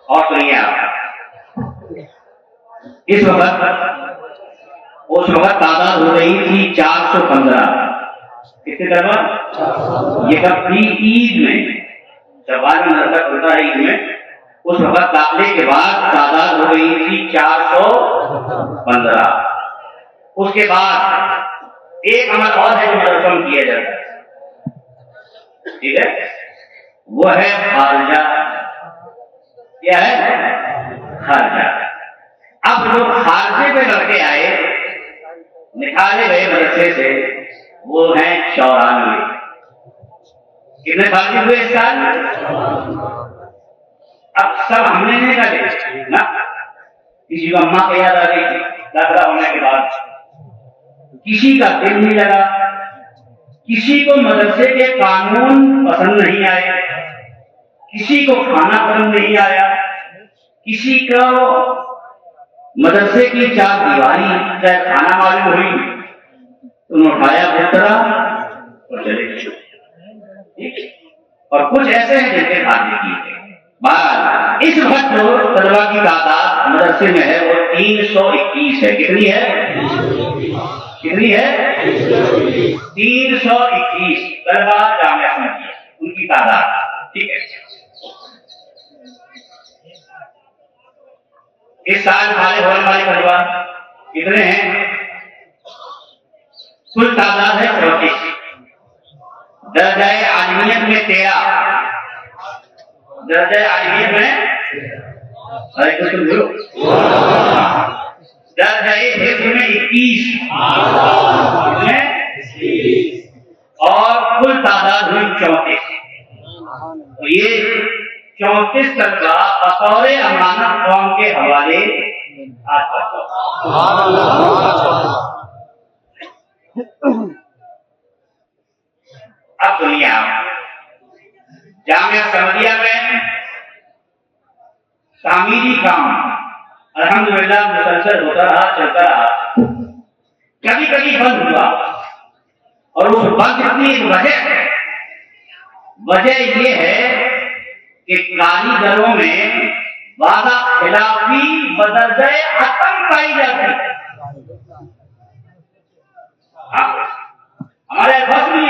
اور سنیے آپ، اس وقت تعداد ہو رہی تھی 415. کتنے طلبا؟ یہ کب تھی؟ عید میں. جب بعد میں مدرسہ کھلتا ہے عید میں، اس وقت داخلے کے بعد تعداد ہو رہی تھی 415. اس کے بعد ایک عمل اور ہے جو مدرسہ میں کیا جاتا ہے، ٹھیک ہے، وہ ہے خارجہ. کیا ہے؟ خارجہ. اب جو خارجے پہ لڑکے آئے نکالے گئے مدرسے سے وہ ہیں 94. کتنے خارجی ہوئے اس سال؟ اب سب ہم نے نہیں نکالے نا، کسی کو اماں کی یاد آ گئی داخلہ ہونے کے بعد، کسی کا دل نہیں لگا، کسی کو مدرسے کے قانون پسند نہیں آئے، کسی کو کھانا پسند نہیں آیا، کسی کو مدرسے کی چار دیواری چاہے کھانا معلوم ہوئی، انہوں نے اٹھایا بسترا اور چلے گئے. اور کچھ ایسے ہیں جن کے خارجی کیے. بہرحال اس وقت جو طلبا کی تعداد مدرسے میں ہے وہ 321 ہے. کتنی ہے؟ کتنی ہے؟ 321 طلبا جامعہ احمدیہ ان کی تعداد. ٹھیک ہے. اس سال فارغ ہونے والے طلبا کتنے ہیں؟ کل تعداد ہے 34. درجہ عالمیت میں 13، درجہ عالمیت میں درجہ حفظ میں 21 اور کل تعداد ہوئی 34. تو یہ 34 طلبا بطور امانت قوم کے حوالے اب دنیا جامعہ احمدیہ میں تعمیری کام الحمدللہ مسلسل ہوتا رہا، چلتا رہا. کبھی کبھی بند ہوا اور اس بند کی وجہ یہ ہے کہ کاریگروں میں وعدہ خلافی بدرجہ ختم پائی جاتی. ہمارے بس نہیں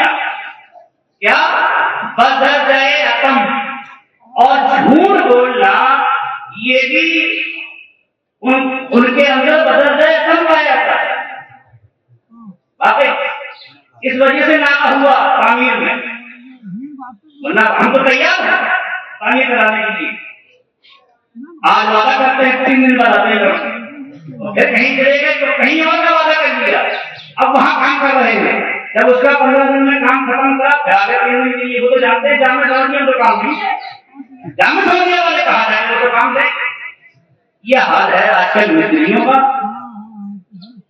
کیا بدرجہ ختم اور جھوٹ بولنا یہ بھی ان کے اندر بدرجہ ختم پایا جاتا ہے. واقعی اس وجہ سے ناکا ہوا تعمیر میں، ورنہ ہم تو تیار ہیں تعمیر کرانے کے لیے. آج وعدہ کرتے ہیں 3 دن بعد آتے ہیں، پھر کہیں چلے گئے تو کہیں اور کا وعدہ کر دیا، اب وہاں کام کر رہے ہیں. جب اس کا 15 دن میں کام ختم کرا پھر آگے 3 دن کے لیے وہ تو جانتے ہیں جامع سعودیہ تو کام نہیں ہے، جامع سعودیہ والے کہا جائے وہ تو کام دیں. یہ حال ہے آج کل مستریوں کا.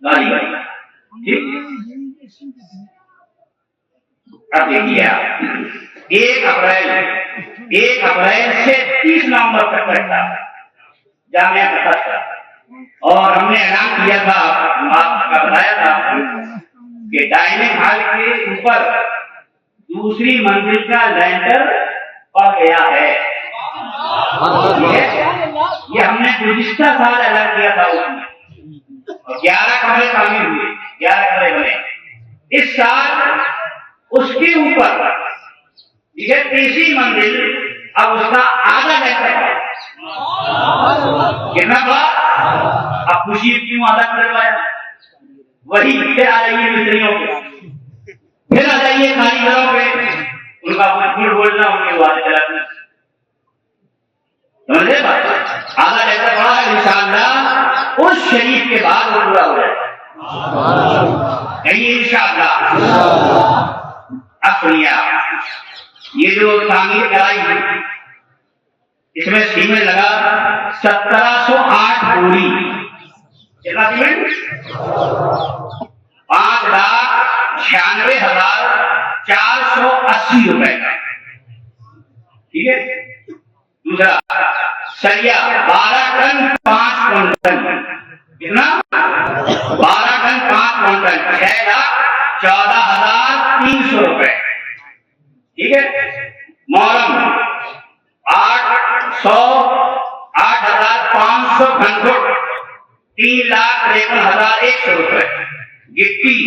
گاڑی گاڑی ٹھیک. اب دیکھیے آپ 1 اپریل سے 30 نومبر تک رہتا ہے جامعہ کا خرچہ. اور ہم نے اعلان کیا تھا، آپ کا بتایا تھا کہ ڈائننگ ہال کے اوپر دوسری منزل کا لینٹر پڑ گیا ہے. یہ ہم نے گزشتہ سال اعلان کیا تھا. اس میں 11 کمرے تعمیر ہوئے، 11 کمرے بنے. اس سال اس کے اوپر ٹھیک ہے تیسری منزل اب اس کا آدھا لینٹر ہے. کتنا بڑا؟ اب خوشی کیوں آدھا کروایا؟ وہی پھر آ جائیے مستریوں پہ، پھر آ جائیے کاریگروں پہ، ان کا جھوٹ بولنا ان کے وعدے چلانا. سمجھے بات؟ آدھا لینٹر پڑا ہے، انشاءاللہ اس شریف کے بعد وہ پورا ہو جائے گا. کہیے انشاءاللہ. اب سنیے یہ جو تعمیر کرائی ہے اس میں سیمنٹ لگا 1708 بوری. کتنا سیمنٹ؟ 5,96,480 روپے کا. ٹھیک ہے. دوسرا سریا 12 ٹن 5 کوئنٹل. کتنا؟ 12 ٹن 5 کوئنٹل 14,300 روپے. ٹھیک ہے. محرم 8,500 گھنٹوٹ 3,53,100 روپے. گٹی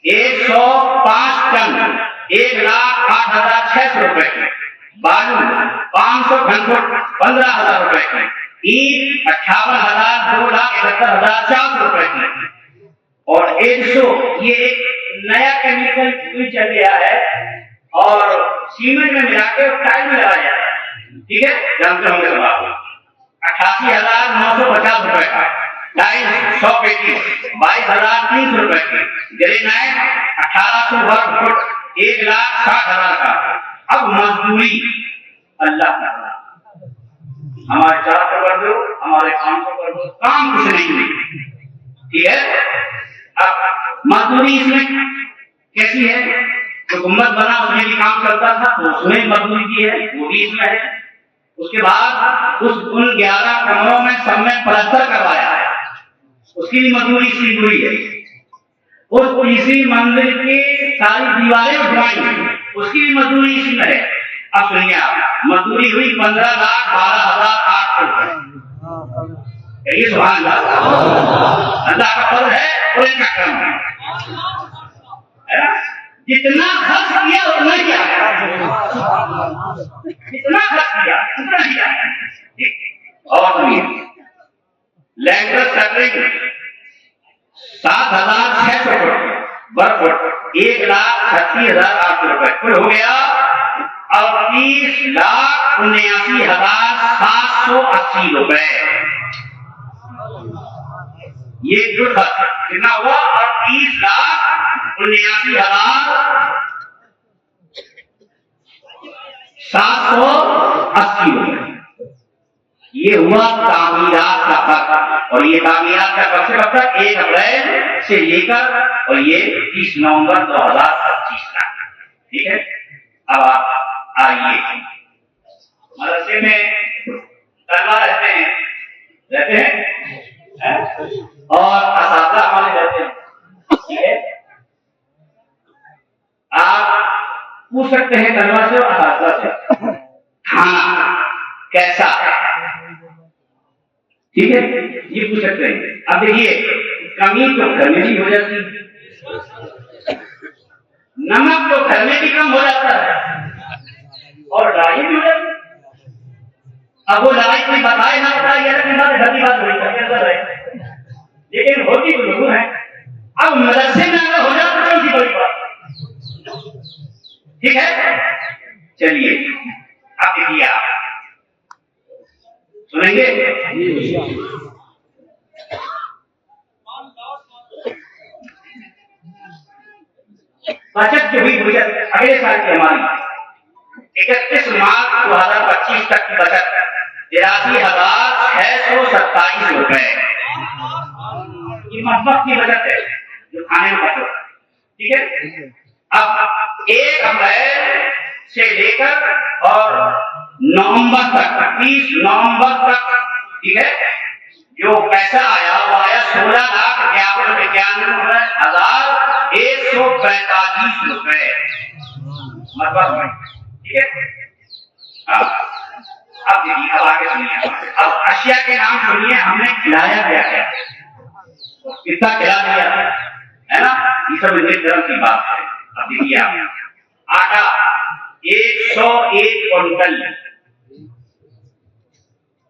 105 ٹن 1,08,600 روپے. بالو 500 گھنٹوٹ 15,000 روپے. اینٹ 58,000 2,71,400 روپے. اور 100 یہ ایک نیا کیمیکل چل گیا ہے اور سیمنٹ میں ملا کے ٹائل میں لگایا جاتا ہے. ٹھیک ہے. جانتے ہوں گے سب آپ 88,950 روپے کا. ٹائل 100 پیٹی 22,300 روپے کی. گرینائٹ 1,800 ورگ فٹ 1,60,000 کا. اب مزدوری اللہ تعالیٰ ہمارے 400 کر دو, ہمارے 500 کر دو, کام کچھ نہیں ہوئی. ٹھیک ہے. اب مزدوری اس میں کیسی ہے؟ حکومت بنا اس میں بھی کام کرتا تھا تو اس میں مزدوری کی ہے, وہ بھی اس میں ہے. اس کے بعد ان 11 کمروں میں سب میں پلستر کروایا ہے, اس کی بھی مزدوری اس کی ہوئی ہے. اس تیسری منزل کی ساری دیواریں اٹھوائی اس کی بھی مزدوری اسی میں ہے. اب سنیے آپ, مزدوری ہوئی 15,12,800 روپے. یہ سبحان اللہ, اللہ کا فضل ہے اور ان کا کرم ہے. جتنا خرچ کیا اتنا کیا, جتنا خرچ کیا اتنا کیا. اور سنیے, لینٹر سٹرنگ 7,600 فٹ برف فٹ 1,36,800 روپے. کل ہو گیا 38,79,780 روپے. یہ جو خرچ کتنا ہوا 38,79,780 روپے. یہ ہوا تعمیرات کا خرچ. اور یہ تعمیرات کا کب سے کب تک؟ 1 اپریل سے لے کر اور یہ 30 نومبر 2025 تک. ٹھیک ہے. اب آپ آئیے, مدرسے میں طلبہ رہتے ہیں اور اساتذہ ہمارے رہتے ہیں. ٹھیک ہے. آپ پوچھ سکتے ہیں طلبہ سے اور اساتذہ سے کھانا کیسا. ٹھیک ہے, یہ پوچھ سکتے ہیں. اب دیکھیے, کمی تو گھر میں بھی ہو جاتی, نمک تو گھر میں بھی کم ہو جاتا ہے اور لڑائی بھی ہو جاتی. اب وہ لڑائی کوئی بتائے نہ بتائے گھر کی بات ہوئی لیکن ہوتی تو ضرور ہے. اب مدرسے میں اگر ہو جائے تو کون سی بڑی بات. ٹھیک ہے. چلیے اب دیکھیے, آپ سنیں گے. بچت جو ہوئی اگلے سال کی ہماری 31 مارچ 2025 تک کی بچت 83,627 روپے. یہ مطبخ کی بچت ہے جو کھانے میں بچت. ٹھیک ہے. اب 1 اپریل سے لے کر اور نومبر تک 30 نومبر تک ٹھیک ہے جو پیسہ آیا وہ آیا 16,51,145 روپے مطبخ میں. ٹھیک ہے. اب دیکھیے, اب آگے سنیے. اب اشیاء کے نام سنیے. ہم نے کھلایا گیا ہے, کتنا کھلا دیا ہے نا, یہ سب درم کی بات ہے. اب دیکھیے, آٹا 101 کوئنٹل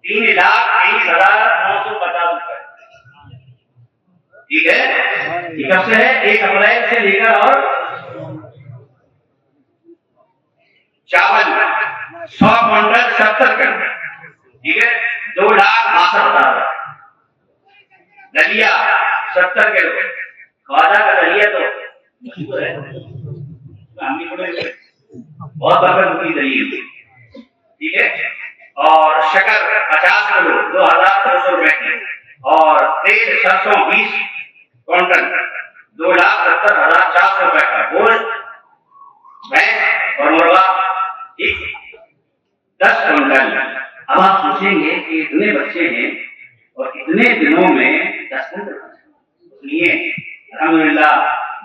3,23,950 روپے. ٹھیک ہے. یہ کب سے ہے؟ 1 اپریل سے لے کر. اور چاول 100 کوئنٹل 70 ٹن. ٹھیک ہے. 2,62,000. دلیا 70 کلو. خواجہ کا دلیا تو بہت برکت کی دلیل. ٹھیک ہے. اور شکر 50 کلو 2,200 روپے کی. اور تیل سرسوں 20 کوئنٹل 2,70,400 روپے کا. گوشت بھینس اور مرغا 10 کوئنٹل. اب آپ پوچھیں گے کہ اتنے بچے ہیں اور اتنے دنوں میں 10 کوئنٹل. سنیے, الحمدللہ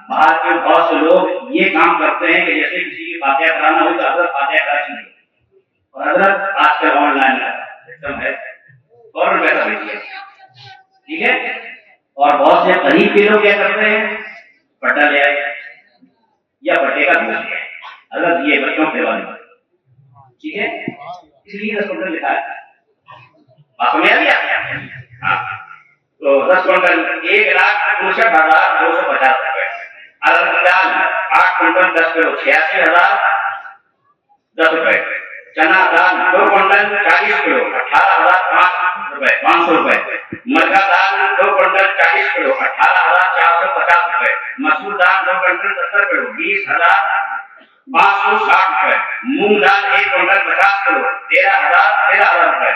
باہر کے بہت سے لوگ یہ کام کرتے ہیں کہ جیسے کسی کی فاتحہ کرانا ہو تو حضرت فاتحہ کرا چاہیے، اور حضرت آج کل آن لائن سسٹم ہے، فوراً پیسہ بھیجیے، ٹھیک ہے. اور بہت سے قریب کے لوگ کیا کرتے ہیں، پٹا لے آئے یا پٹے کا گوشت لے آئے، حضرت یہ بچوں کے والے، ٹھیک ہے. اس لیے 10 کنٹل لکھا ہے، بات سمجھ آ گیا. ہاں تو 10 کنٹل 1,59,250 روپئے. الگ دال 8 کنٹل 10 کلو 86,010 روپئے. چنا دال 2 کنٹل 40 کلو 18,500 روپئے. مرغا دال 2 کنٹل 40 کلو 18,450 روپئے. مسور دال 2 کنٹل 70 کلو 20,560 روپئے. مونگ دال 1 کنٹل 50 کلو 13,000 روپئے.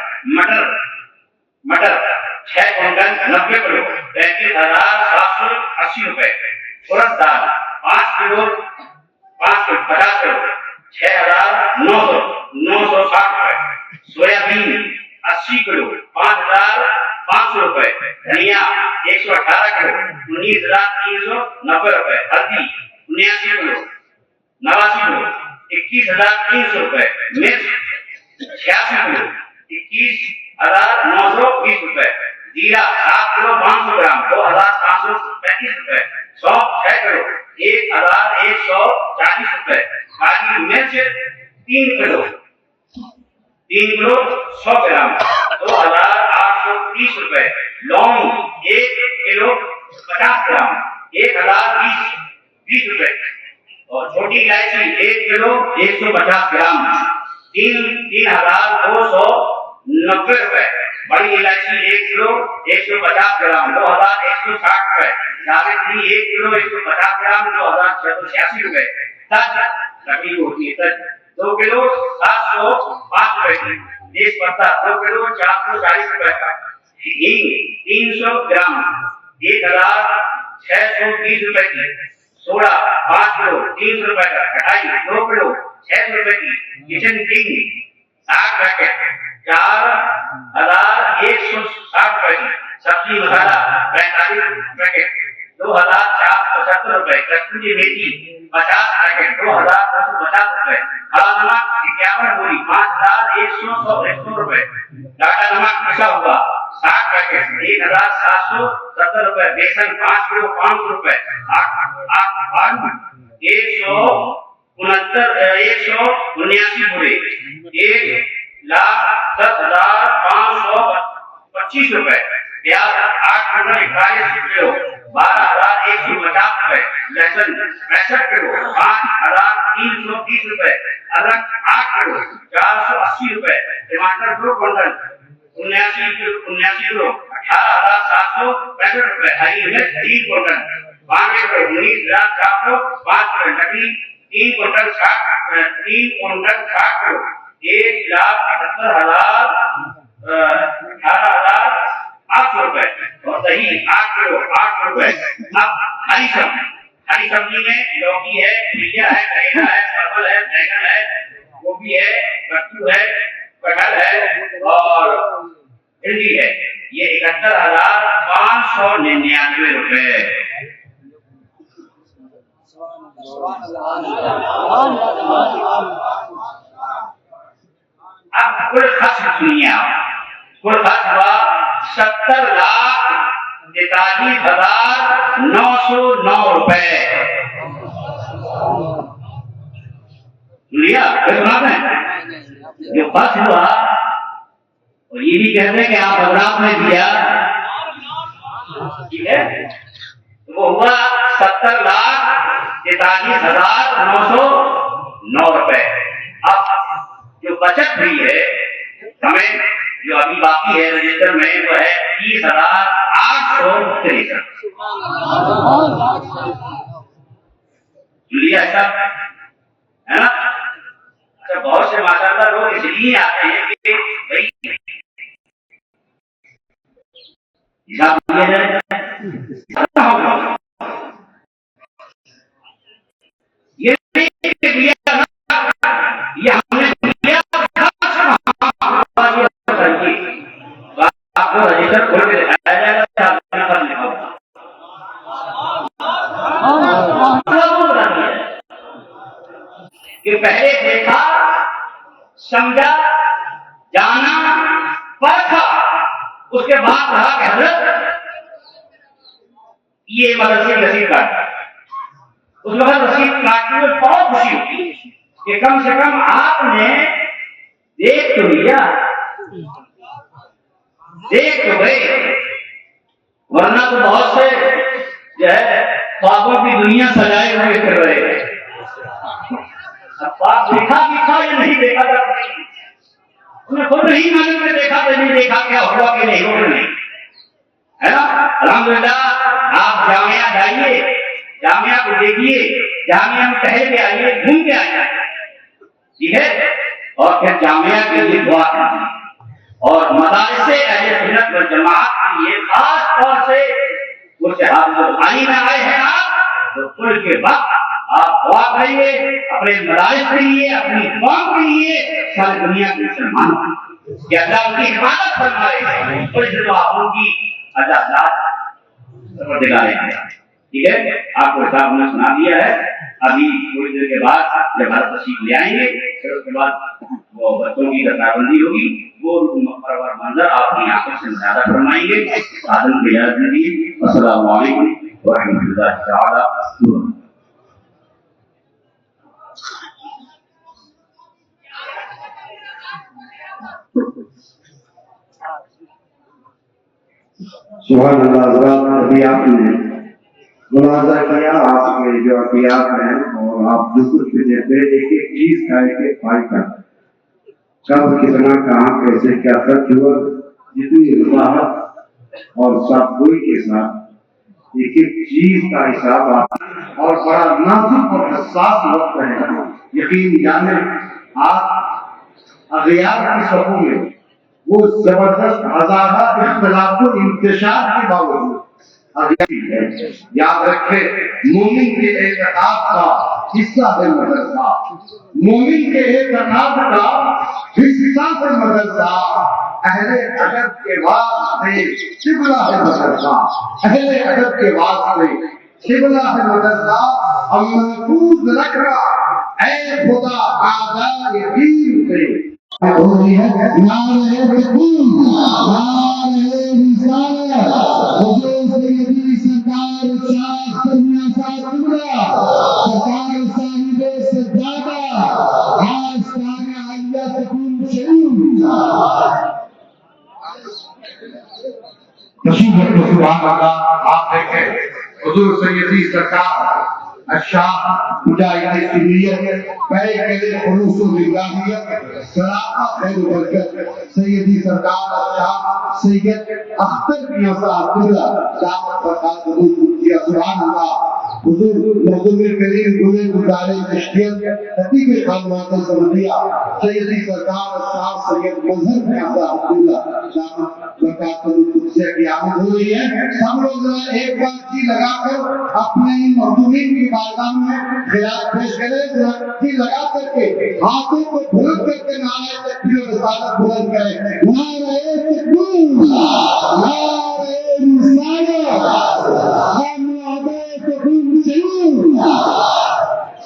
مٹر 6 کنٹل 90 کلو 33,780 روپئے. urad دال 5 کلو 50 کلو 6,960 روپئے. سویابین 80 کلو 5,500 روپئے. دھنیا 118 کلو 19,390 روپئے. ہلدی 79 کلو 89 کلو 21,300 روپئے. مرچ 86 کلو 21,920 روپئے. زیرہ 7 کلو 500 گرام 2,735 روپئے. سونف 6 کلو 1,140 روپئے. کالی مرچ 3 کلو 100 گرام 2,830 روپئے. لونگ 1 کلو 50 گرام 1,020 روپئے. اور چھوٹی الائچی 1 کلو 150 گرام 3,290 روپئے. بڑی الائچی 1 کلو 150 گرام 2,160 روپئے. جاوتری 1 کلو 150 گرام 2,686 روپئے. تج لکڑی ہوتی ہے، تج 2 کلو 705 روپئے کی. تیز پتہ 2 کلو 440 روپئے کا. ہینگ 300 گرام 1,620 روپئے کی. سوڈا 5 کلو 300 روپئے کا. کٹائی 2 کلو 600 روپئے کی. کچن کنگ 60 پیکٹ 4,160 روپئے کی. سبزی مسالہ 45 پیکٹ 2,475 روپئے. کستوری میتھی 50 پیکٹ 2,250 روپئے. کالا نمک 51 بوری 5,100 روپئے. ٹاٹا نمک پسا ہوا 60 پیکٹ 1,770 روپئے. بیسن 5 کلو 500 روپئے. 179 بورے 1,10,525 روپئے. پیاز 8 کنٹل 41 کلو 12,150 روپئے. لہسن 65 کلو 5,330 روپئے. ادرک 8 کلو 480 روپئے. ٹماٹر 2 کنٹل 79 کلو 18,765 روپئے. ہری مرچ 3 کنٹل 92 کلو 19,405 روپئے. لکڑی 3 کنٹل 60 کلو 1,18,800 روپئے. اور دہی 8 کلو 800 روپئے. اب ہری سبزی میں لوکی ہے، گھیا ہے، کریلا ہے، پرول ہے، بیگن ہے، گوبھی ہے، کدو ہے، کٹہل ہے اور بھنڈی ہے. یہ 71,599 روپئے. اب کل خرچ سنیے آپ. کل خرچ ہوا 70,43,909 روپئے. لیا جو خرچ ہوا، اور یہ بھی کہتے ہیں کہ آپ حضرات نے دیا، ٹھیک ہے، وہ ہوا 70,43,909 روپئے. اب جو بچت ہوئی ہے ہمیں، جو ابھی باقی ہے رجسٹر میں، وہ ہے 30,863. لیا ایسا ہے نا. اچھا، بہت سے ماشاءاللہ لوگ اس لیے آتے ہیں کہ بھائی حساب لیا جائے. یہ ہم نے دیا آپ کو رجسٹر کھول کے دکھایا جائے گا. دیکھا, سمجھا, جانا, پرکھا, اس کے بعد کہا کہ حضرت یہ مدرسے کی رسید کاٹ. اس وقت رسید کاٹنے میں بہت خوشی ہوتی کہ کم سے کم آپ نے دیکھ تو لیا, دیکھ تو گئے, ورنہ تو بہت سے جو ہے خوابوں کی دنیا سجائے ہوئے پھر رہے ہیں. اب خواب دیکھا بھی تھا یا نہیں دیکھا تھا, انہیں خود نہیں معلوم میں دیکھا کہ نہیں دیکھا, کیا ہوا کہ نہیں ہوا نہیں, ہے نا. الحمدللہ آپ جامعہ جائیے, جامعہ کو دیکھیے, جامعہ میں ٹہل کے آئیے, گھوم کے آئیے, ٹھیک ہے, اور پھر جامعہ کے لیے دعا کیجیے. اور مدارس اہل سنت والجماعت کے لیے خاص طور سے حافظ القرآن میں آئے ہیں آپ, تو کل کے وقت آپ دعا کریں گے اپنے مدارس کے لیے, اپنی قوم کے لیے, ساری دنیا کے مسلمانوں کہ اللہ ان کی حفاظت فرمائے, اور اس دعاؤں کی اجازت دلانے ہیں. ٹھیک ہے, آپ کو حساب نے سنا دیا ہے. ابھی تھوڑی دیر کے بعد جب ہر تشریف لے آئیں گے, پھر اس کے بعد وہ بچوں کی گردہ بندی ہوگی, وہ مقرر منظر آپ کی آنکھوں سے مشاہدہ فرمائیں گے. آدم کی اجازت دیجیے. السلام علیکم ورحمۃ اللہ تعالی وبرکاتہ. سبحان اللہ. حضرات, ابھی آپ نے ملاحظہ کیا آپ کے جو عطیات ہیں, اور آپ جو کچھ بھی دیتے ہیں, ایک ایک چیز کا ایک ایک فائدہ, کب کتنا کہاں کیسے کیا خرچ ہوا, جتنی وضاحت اور صافگوئی کے ساتھ ایک ایک چیز کا حساب آتا ہے, اور بڑا نازک اور حساس وقت ہے. یقین جانے آپ اغیار کی صفوں میں وہ زبردست ہزارہ اختلاف و انتشار کے باوجود یاد رکھے, مومن کے اعتقاد کا حصہ ہے مدرسہ, مومن کے اعتقاد کا حصہ ہے مدرسہ. اہل ادب کے واسطے قبلہ ہے مدرسہ, اہل ادب کے واسطے قبلہ ہے مدرسہ. ہم محفوظ رکھنا اے خدا آزاد دین سے. ہوتی ہے نعرہ تکبیر, نعرہ رسالت, حضور سیدی سرکار شاہ سمیہ صاحب قبلہ, سرکار صاحب سجادہ, آستان علیہ تکون شریف. تشریف رکھو. سبحان اللہ. آپ دیکھیں حضور سیدی سرکار الشاہ مجاہد سنیت پہلے کہتے خلوص و للہیت صراحت خیر و برکت سیدی سرکار الشاہ سید اختر میاں صاحب قبلہ دعوت برکات حضور کیا. سبحان اللہ. حضور مخدوم کریم گلے گزارے تشکیل خطیب خانوات سمدیہ سیدی سرکار الشاہ سید مظہر میاں صاحب قبلہ دعوت برکات حضور سے کی آمد ہو رہی ہے. سب لوگ ایک بار جی لگا کر اپنے ان مخدومین کی بارگاہ میں خیرات پیش کریں, جی لگا کر کے ہاتھوں کو بلند کر کے نعرہ تکبیر و رسالت بلند کریں. نعرہ تکبیر, نعرہ رسالت, نعرہ تکبیر شریف,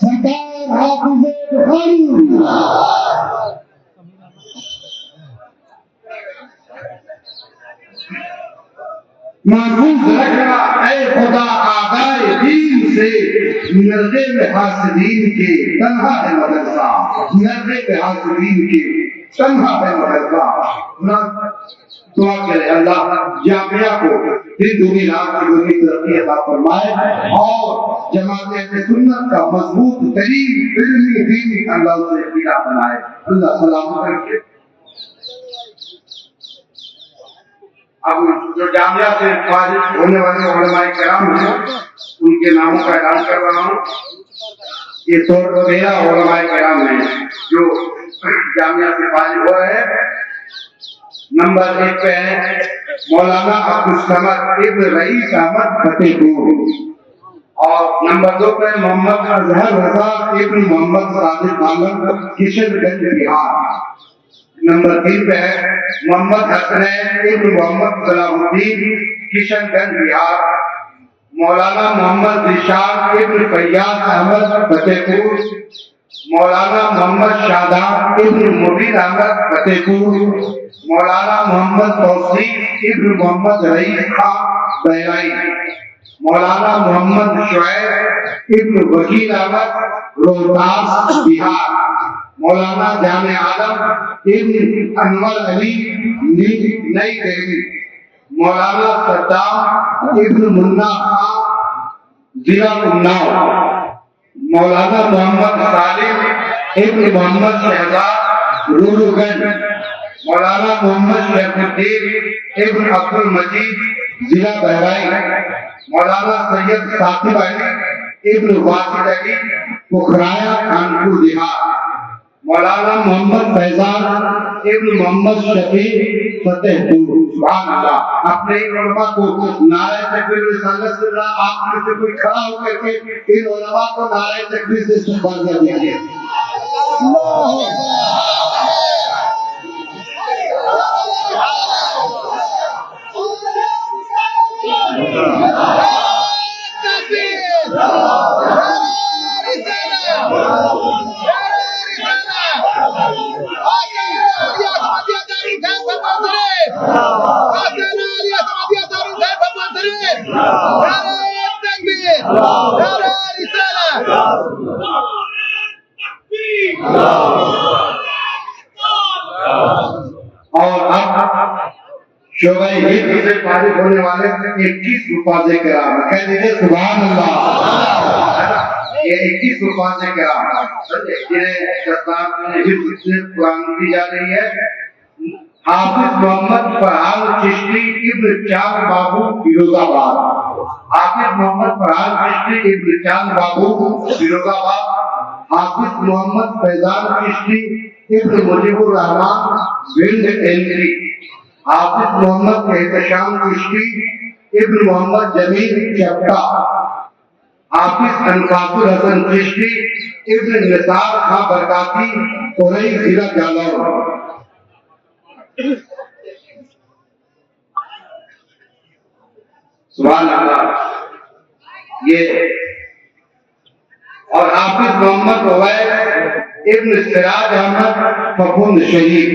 سرکار حافظ بخاری. محفوظ رکھنا اے خدا آغائے دین سے, نرغے میں حاسدین کے تنہا ہے مدرسہ, نرغے میں حاسدین کے تنہا ہے مدرسہ. دعا کرے اللہ جامعہ کو دن دنی رات کی دنی ترقی عطا فرمائے, اور جماعت اہل سنت کا مضبوط ترین علمی دینی اللہ سے عقیدہ بنائے. اللہ سلامت رکھے. اب جو جامعہ سے فارغ ہونے والے علماء کرام ہیں ان کے ناموں کا اعلان کر رہا ہوں. یہ 13 علماء کرام ہیں جو جامعہ سے فارغ ہو رہے ہیں. نمبر 1 پہ ہے مولانا عبدالصمد ابن رئیس احمد فتح پور, اور نمبر 2 پہ محمد اظہر رضا ابن محمد صادق عالم کشن گنج بہار. نمبر 3 پہ ہے محمد حسنین ابن محمد صلاح الدین کشن گنج بہار. مولانا محمد رشاد ابن فیاض احمد فتح پور. مولانا محمد شاداب ابن مبین احمد فتح پور، مولانا محمد توصیف ابن محمد رئیس خان بہرائی، مولانا محمد شعیب ابن وکیل احمد روہتاس بہار، مولانا جامع عالم ابن انور علی نئی دہلی، مولانا صدام ابن منا خان ضلع اناؤ، مولانا محمد سالم ابن محمد شہزاد رولو گنج، مولانا محمد شیخ الدین ابن عبد المجید ضلع بہرائچ، مولانا سید ثاقب علی ابن واجد علی پکھرایا کانپور دیہات، مولانا محمد فیضان ابن محمد شفیع فتح پور۔ سبحان اللہ۔ اپنے علماء کو نعرہ تکبیر رسالت سے آپ میں سے کوئی کھڑا ہو کر کے ان علماء کو نعرہ تکبیر سے استقبال کر دیا گیا۔ اور اب شعبہ ہند سے فارغ ہونے والے 21 حفاظ کرام، کہہ دیجیے سبحان اللہ۔ یہ 21 حفاظ کرام جنہیں دستار میں حفظ سے قرآن دی جا رہی ہے، حافظ محمد فرحان چشتی ابن چاند بابو فیروز آباد، حافظ محمد فرحان چشتی ابن چاند بابو فیروز آباد، حافظ محمد فیضان چشتی ابن مجیب الرحمان بھنڈ اینٹری، حافظ محمد احتشام چشتی ابن محمد جمیل چپٹا، حافظ انفاس الحسن چشتی ابن نثار خان برکاتی قریش ضلع جالور، سبحان اللہ۔ یہ اور حافظ محمد عویس ابن سراج احمد پپوند شہید،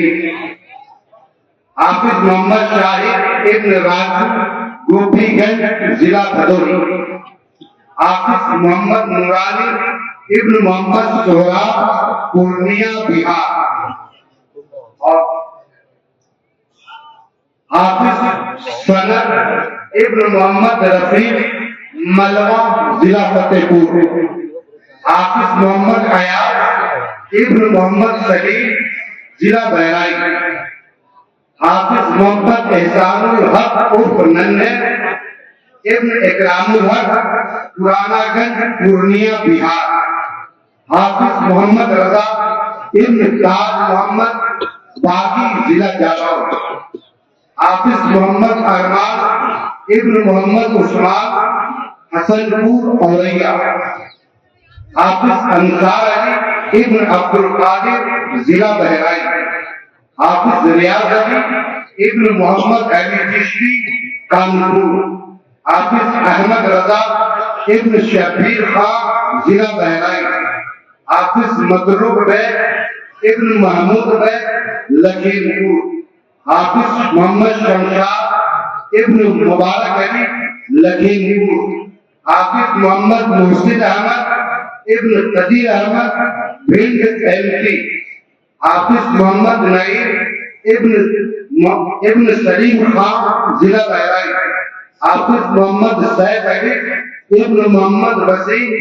حافظ محمد شاہد ابن راج گوپی گنج ضلع بھدوہی، حافظ محمد نورانی ابن محمد سہراب پورنیہ بہار، اور حافظ سند ابن محمد رفیق ملوہ ضلع فتح پور، حافظ محمد حیات ابن محمد سلیم ضلع بہرائچ، حافظ محمد احسان الحق عرف ننھے ابن اکرام الحق پرانا گنج پورنیہ بہار، حافظ محمد رضا ابن تاج محمد باغی ضلع جالور، حافظ محمد ارمان ابن محمد عثمان حسن پور اوریا، حافظ انصار علی ابن عبد القادر ضلع بہرائچ، حافظ ریاض علی ابن محمد علی چشتی کانپور، حافظ احمد رضا ابن شبیر خان ضلع بہرائچ، حافظ مطلوب بیگ ابن محمود بیگ لکھیمپور، حافظ محمد شمشاد ابن مبارک علی لکھیمپور، حافظ محمد محسن احمد ابن قدیر احمد بھنڈ اینٹی، حافظ محمد نعیم ابن سلیم خان ضلع بہرائچ، حافظ محمد سید علی ابن محمد وسیم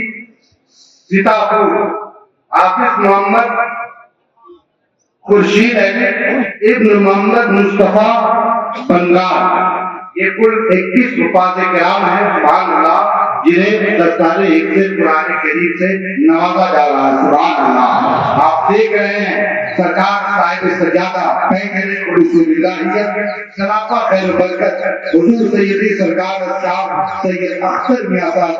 سیتاپور، حافظ محمد خورشید علی ابن محمد مصطفیٰ بنگال۔ یہ کل 21 حفاظ کرام ہیں، سبحان اللہ، جنہیں دستار ایک سے قرآن کریم سے نوازا جا رہا ہے، سبحان اللہ۔ آپ دیکھ رہے ہیں سرکار صاحب سجادہ پہلے رسول اللہ خلافہ خیر برکت حضور سیدی سرکار صاحب سید اختر میاں صاحب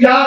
4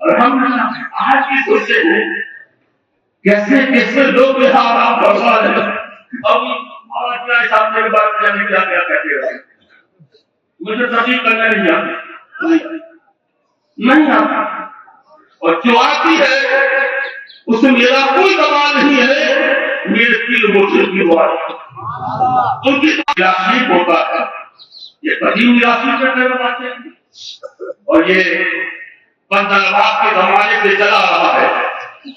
الحمدللہ آج کی سوچے ہیں کیسے کیسے لوگ یہاں آرام فرما رہے ہیں. اب آج کیا سامنے کے بارے میں کیا کیا کہتے ہیں مجھے تبدیل کرنا نہیں آتا نہیں آتا اور جو آتی ہے اس میں میرا کوئی کمال نہیں ہے میرے تین مرشد کی دعا ان کی میراثی ہوتا ہے یہ قدیم میراثی کرنے والے اور یہ بندہ نواز کے زمانے سے چلا رہا ہے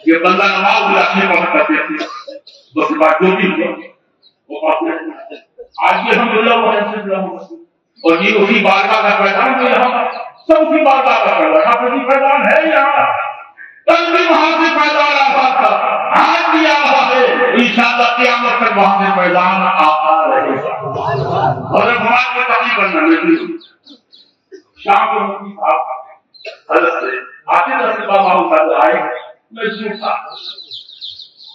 یہ بندہ نواز میراثی پڑھ کرتے تھے بس بات جو بھی ہوا وہ آج بھی الحمدللہ اور یہ اسی بارگاہ کا پیغام تو یہاں سب اسی بارگاہ کا پیغام ہے یہاں کل بھی وہاں سے پیدان آتا تھا آج بھی آ رہا ہے انشاءاللہ قیامت تک وہاں سے پیدان آتا رہے گا اور ہمارے کو تقریب کرنا نہیں شام کو مفتی صاحب حضرت سے آتے رسول اللہ صاحب آئے میں جھوٹا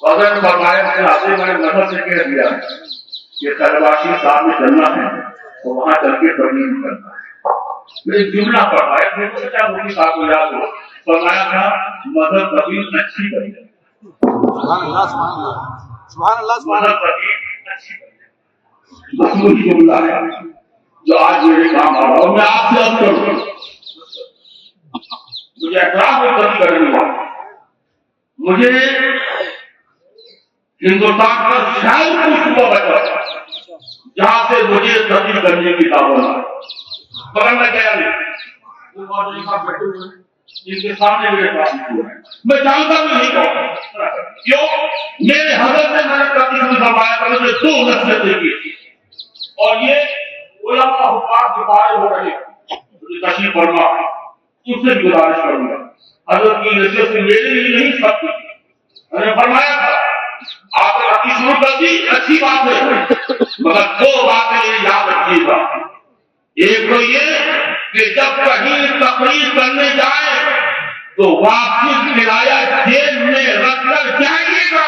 حضرت فرمایا کہ آتے میں نے نظر سے کہہ دیا کہ خیرباشی صاحب میں چلنا ہے تو وہاں چل کے تبلیغ کرنا ہے میں جملہ پڑھایا میں نے کیا مفتی صاحب کو یاد ہو فرمایا تھا مذہب تبلیغ اچھی کری ہے مذہب تبلیغ اچھی کری ہے بس وہی جملہ ہے جو آج میرے کام آ رہا اور میں آپ سے اب کروں مجھے احترام میں کبھی کرنے والا مجھے ہندوستان کا شاید کچھ صوبہ بچا جہاں سے مجھے تبلیغ کرنے کی دعوت ہے مگر میں کیا نہیں ان کے سامنے میرے پاس میں جانتا بھی نہیں کہوں کیوں میرے حضرت نے میں نے کبھی بھی فرمایا تھا مجھے 2 نصیحتیں کی اور یہ علماء حفاظ کے بارے ہو رہے مجھے تشریف فرما ان سے گزارش کروں گا حضرت کی نصیحت میرے لیے نہیں سب کی میں نے فرمایا تھا آپ نے اپنی شروع کر دی اچھی بات ہے مگر 2 باتیں یاد رکھیے گا ایک تو یہ کہ جب کہیں تقریر کرنے جائے تو واپس ملایا جیل میں رکھ کر جائیے گا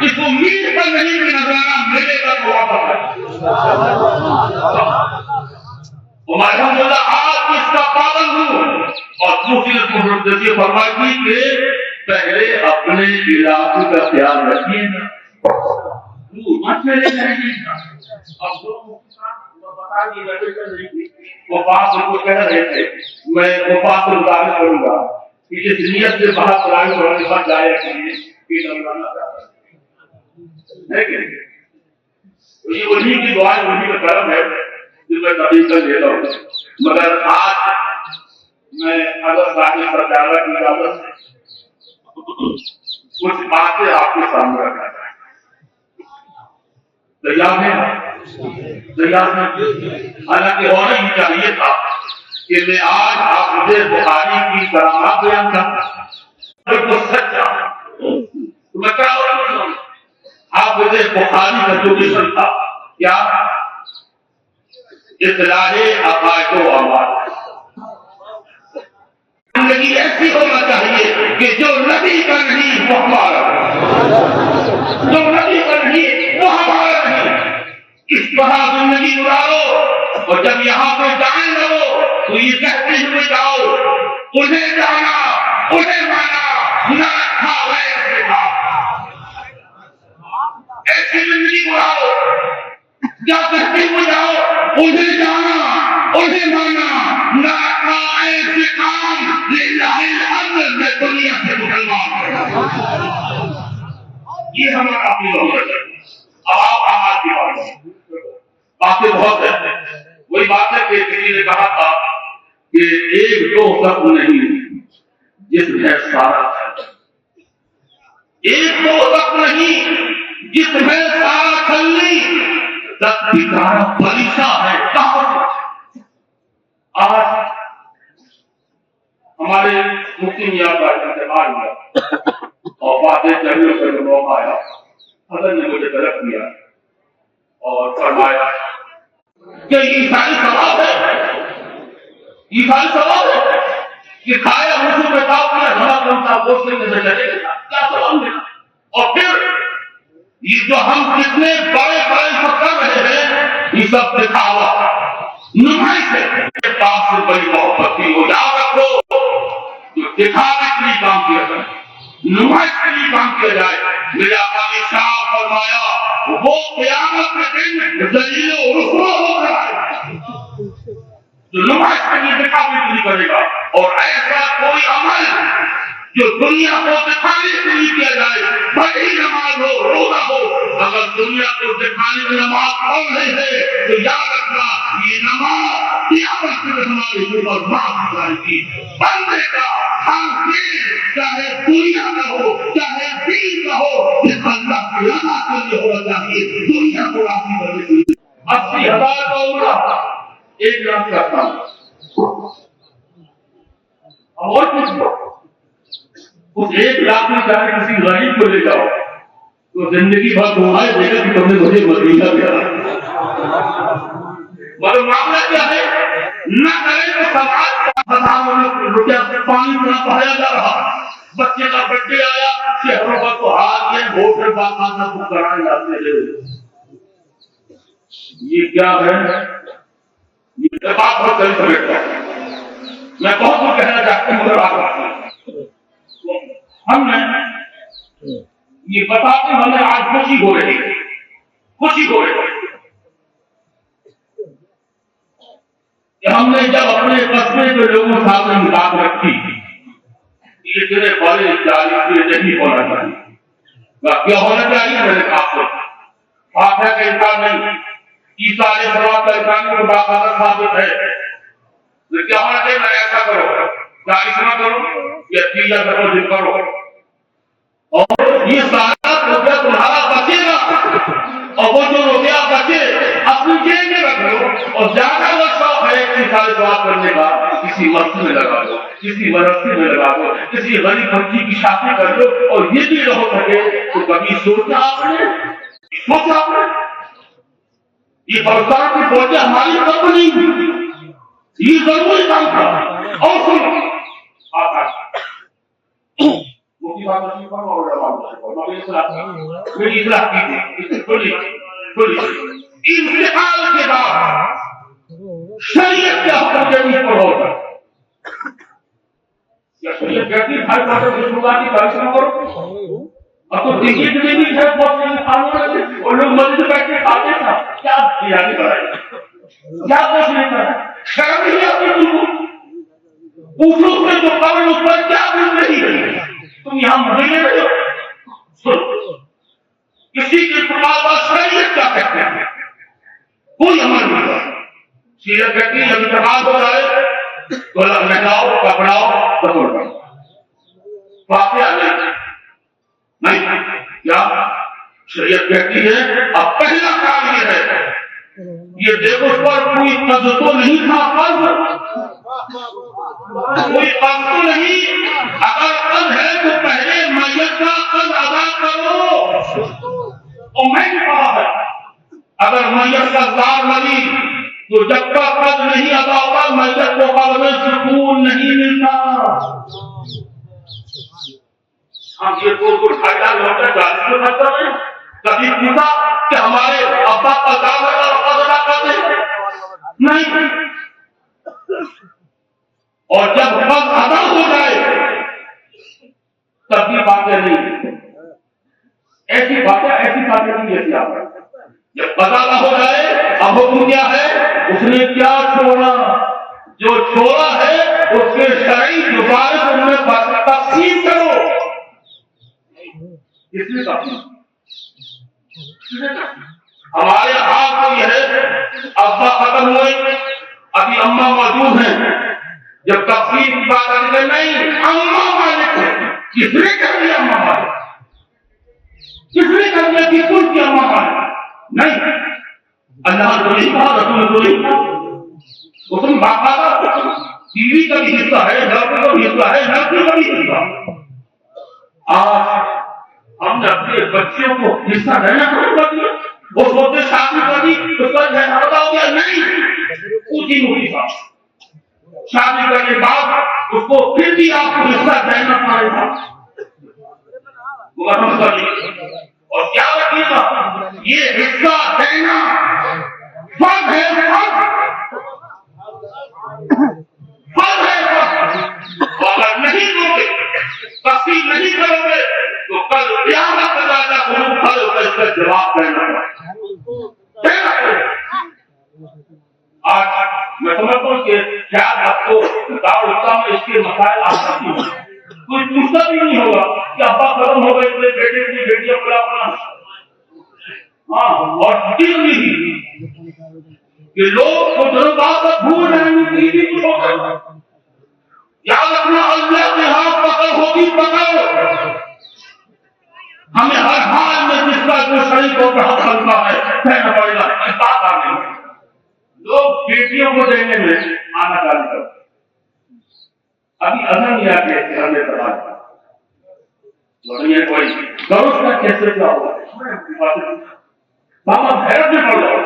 اس امید پر نہیں کہ نظرانہ ملے گا تو واپس الحمدللہ آج اس کا پابند ہوں اور دوسری محدثی فرماتی کہ پہلے اپنے علاقے کا خیال رکھیے گا مت چلے جائیے گا اب بتا دیے وہ بات ان کو کہہ رہے تھے میں وہ بات کو گزارش کروں گا کہ اس نیت سے باہر پڑھائی ہونے کے بعد جائے کہ یہ انہیں کی دعائیں انہیں کا کرم ہے جو میں تبدیل کر لیتا ہوں مگر آج میں اگر صاحب سرکارہ کی اجازت سے کچھ باتیں آپ کے سامنے رکھنا چاہتا تیار ہے حالانکہ ہونا ہی چاہیے تھا کہ میں آج آپ مجھے بخاری کی کرامات بیان کرتا بالکل سچا میں کیا آپ مجھے بخاری کا جو مشن تھا کیا اصلاح عقائد و اعمال زندگی ایسی ہونا چاہیے کہ جو نبی کا نہیں وہ ہمارا جو نبی کا نہیں وہ ہمارا نہیں اس طرح زندگی گزارو اور جب یہاں پہ جائیں لگو تو یہ کہتے ہوئے جاؤ انہیں جانا انہیں مانا نہ رکھا ویسے تھا ایسی زندگی گزارو کیا کہتے ہوئے جاؤ انہیں جانا انہیں مانا نہ رکھا ایسے کام للہ الامر میں دنیا سے مسلمان یہ ہمارا اپنی ضرورت ہے اب آپ آواز کی باتیں بہت ہے وہی بات ہے کہ کسی نے کہا تھا کہ ایک دو تک نہیں جس میں سارا ایک دو تک نہیں جس میں سارا چلنی تک بیچارہ پریشا ہے کہاں آج ہمارے مفتی میاں کا انتقال ہوا اور باتیں چلنے کا جو موقع آیا حضرت نے مجھے طلب کیا اور فرمایا کہ عیسائی ثواب ہے عیسائی ثواب ہے کہ کھایا مسلم میں کھاؤ کیا بڑا کون سا گوشت میں سے چلے گا کیا ثواب ملا اور پھر یہ جو ہم کتنے بڑے بڑے سب کر رہے ہیں یہ سب دکھاوا نمائش ہے پاس سے بڑی محبت کی وہ یاد رکھو جو دکھاوے کی بھی کام کیا جائے. میرے آقا نے صاف فرمایا وہ قیامت کے دن ذلیل و رسوا ہو کر آئے گا جو نماز کے لیے دکھاوے نہیں کرے گا. اور ایسا کوئی عمل جو دنیا کو دکھانے کے لیے کیا جائے, بڑی نماز ہو, روزہ ہو, اگر دنیا کو دکھانے میں نماز پڑھ رہے ہیں تو یاد رکھنا یہ نماز قیامت کے دن ہمارے اوپر معاف جائے گی. بندے کا ہر دین چاہے دنیا کا ہو چاہے دین کا ہو یہ اللہ کی رضا کے لیے ہونا چاہیے, دنیا کو راضی کرنے کے لیے. 80,000 کا عمرہ 1 لاکھ کا کام اور کچھ اس 1 لاکھ میں چاہے کسی غریب کو لے جاؤ تو زندگی بھر دعائیں دے گا کہ تم نے مجھے مدینہ دیا. مگر معاملہ کیا ہے, نہ کرے تو سماج کا ہزاروں روپیہ سے پانی نہ بہایا جا رہا. بچے کا برتھ ڈے آیا, شہروں پر تو ہاتھ میں ووٹر باقاعدہ بک کرائے جاتے ہیں. یہ کیا ہے, یہ بات بہت صحیح سمجھتا ہے. میں بہت کچھ کہنا چاہتا ہوں مگر آپ ہم نے یہ بتاتے ہمیں آج خوشی ہو رہی ہے, خوشی ہو رہی ہے کہ ہم نے جب اپنے قصبے کے لوگوں کے سامنے بات رکھی کہ اتنے بڑے 40 نہیں ہونا چاہیے. کیا ہونا چاہیے؟ میں نے کہا فاتحہ کا انکار نہیں, عیسیٰ علیہ السلام کا انکار کو باقاعدہ ثابت ہے. کیا ہونا چاہیے؟ میں ایسا کرو 40 نہ کرو یا 30 کرو دن کرو, اور یہ سارا روپیہ تمہارا بچے گا, اور وہ جو روپیہ بچے اپنی جیب میں رکھ لو, اور زیادہ وہ شوق ہے کہ سارے دعا کرنے کا کسی مسجد میں لگا دو, کسی مدرسے میں لگا دو, کسی غریب بچی کی شادی کر دو, اور یہ بھی رہو سکے تو کبھی سوچا آپ نے یہ برسات کی فوجیں ہماری طرف نہیں, یہ ضروری کام تھا. اور سنو میری اصلاح کیجیے. انتقال کے بعد شریعت کیا حکم دیتی پر ہوتا کیا شریعت کہتی ہے ہر بات کی بارش نہ کرو. اب تو دیکھیے کہ نہیں ہے بہت اور لوگ مسجد بیٹھ کے کھاتے تھا, کیا بریانی بنائی, کیا کچھ نہیں کرا, شرم نہیں آتی تم کو. پوچھو سے جو قبر اس پر کیا بن رہی ہے, تم یہاں مہینے رہے ہو. کسی کے انتقال پر شریعت کیا کہتے ہیں, کوئی عمل نہیں کرا. شریعت کہتی ہے جب انتقال ہو جائے تو لگاؤ, پکڑاؤ, دبڑ کرو. واقعہ نہیں کیا شریعت کہتی ہے اب پہلا کام یہ ہے, یہ دیکھو اس پر کوئی قرض تو نہیں تھا, کوئی قرض تو نہیں. اگر قرض ہے تو پہلے میت کا قرض ادا کرو. اور میں نے کہا ہے اگر میت کا زار مری تو جب کا قرض نہیں ادا ہوگا میت کو قبر میں سکون نہیں ملتا. ہم یہ کو ڈھائی ہوتا ہے کبھی پوچھا کہ ہمارے ابا کا دعوی قرض ادا کر دیں نہیں, اور جب قرض ادا ہو جائے تب بھی باتیں نہیں, ایسی باتیں نہیں جیسی آپ جب قرض ادا ہو جائے اب حکم کیا ہے, اس نے کیا چھوڑا, جو چھوڑا ہے اس کے شرعی دوبارہ ان میں تقسیم کرو. اس لیے ہمارے حال تو یہ ہے ابا ختم ہوئے ابھی اماں موجود ہیں, جب تقسیم کی بات آتی ہے نہیں اماں مالک ہے. کس نے کر دیا اماں مالک, کس نے کر دیا کہ کل کی اماں مالک نہیں. اللہ نے نہیں کہا, رسول کو نہیں کہا. اس میں باقاعدہ ٹی وی کا بھی حصہ ہے, ڈاکٹر کا بھی حصہ ہے, نرسری کا بھی حصہ. آج ہم نے اپنے بچوں کو حصہ دینا شروع کر دیا. وہ سوچتے شادی کر دی اس کا جھگڑا ہو گیا, نہیں اونچی موٹی بات. شادی کرنے کے بعد اس کو پھر بھی آپ کو حصہ دینا پڑے گا. اور کیا رکھیے گا, یہ حصہ دینا فرض ہے, فرض ہے. اگر نہیں دو گے تقسیم نہیں کرو گے تو کل اس کا جواب دینا پڑے. آج میں سمجھتا ہوں کہ شاید آپ کو دارالاسلام میں اس کے مسائل آسان نہیں ہیں. کوئی پوچھتا بھی نہیں ہوگا کہ ابا ختم ہو گئے اتنے بیٹے اتنی بیٹیاں پڑا پڑا. ہاں اور کہ لوگ بات کا بھول رہے ہیں کہ کچھ ہوگا. یاد رکھنا اللہ کے ہاتھ پکڑ ہوگی پکڑ. ہمیں ہر حال میں جس کا جو شریک ہو رہا کرنا ہے کہنا پڑے گا. بات آ گئی لوگ بیٹیوں کو دینے میں آنا چالو کرتے. ابھی اذان یا کہ ہمیں پتا ہے کوئی گروش کا کیسے کیا ہوگا بابا حیرت میں پڑ جاؤ.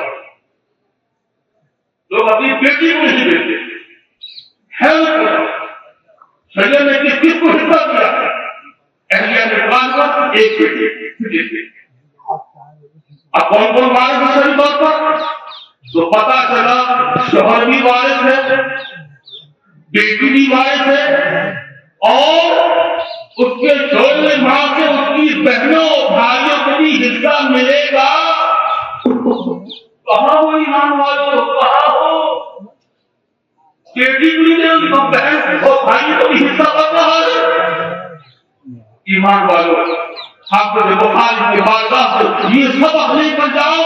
لوگ اپنی بیٹی کو نہیں دیتے. حیرت کرو شریعت نے کس کس کو حصہ دیا ہے. اہلیہ نسوان کا ایک بیٹی. اب کون کون وارث ہے شریف طور پر تو پتا چلا شوہر بھی وارث ہے, بیٹی بھی وارث ہے, اور اس کے چھوڑنے ماں سے اس کی بہنوں بھائیوں کو بھی حصہ ملے گا. کہاں وہ ایمان والے کہاں ہو. بیٹی کو نہیں دے تو بہن اور بھائی کو بھی حصہ کر رہا ہے. ایمان والوں آپ کو بخاری کے بارگاہ سے یہ سبق نہیں پڑ جاؤ,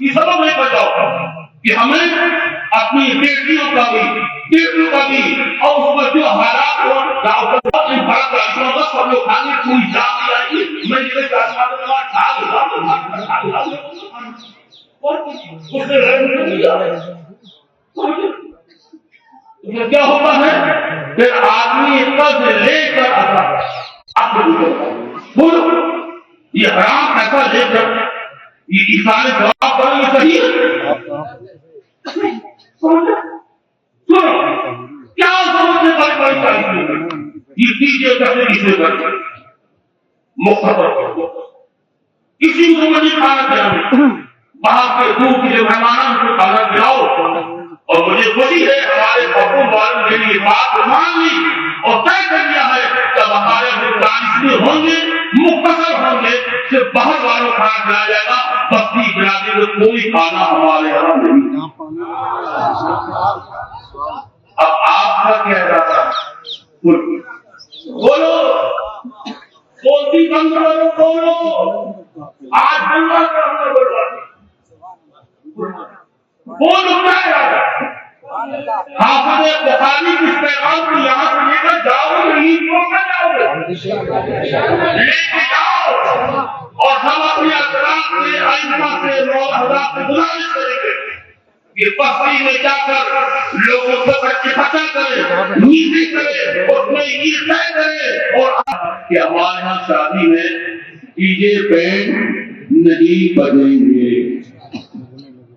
یہ سبق نہیں پڑ جاؤ کہ ہمیں اپنی بیٹیوں کا بھی بیٹوں کا بھی اور اس پر جو حالات ہو سب لوگ کھانے کوئی جاتی آئی میں یہ کیا ہوتا ہے پھر آدمی قرض لے کر آتا ہے. بولو یہ حرام ایسا لے کر یہ اشارے جواب کریں یہ صحیح ہے. کیا سمجھنے بڑی بڑی چاہیے یہ چیزیں کرنے اسے کر مختصر کسی کو نہیں کھانا چاہیے. باہر کے دور کے مہمانوں کو کھانا کھلاؤ. اور مجھے خوشی ہے ہمارے حکومت والوں نے یہ بات مان لی اور طے کر لیا ہے کہ ہمارے دانشور ہوں گے مختصر ہوں گے صرف باہر والوں کھانا کھلایا جائے گا. بستی برادری میں کوئی کھانا ہمارے یہاں نہیں. اب آپ کا کیا ارادہ بولو بولتی بند کرو بولو آج بولنا بولو کیا ارادہ. حافظ بخاری اس پیغام کو یہاں سے لے کر جاؤ نہیں جاؤ لے کے جاؤ اور ہم اپنے اطراف سے آئندہ سے حضرات سے گزارش کریں گے کہ بستی میں جا کر لوگوں کو پتہ کرے نیچے کرے اس میں یہ طے کرے اور کہ ہمارے یہاں شادی میں ڈی جے بینڈ نہیں بجیں گے.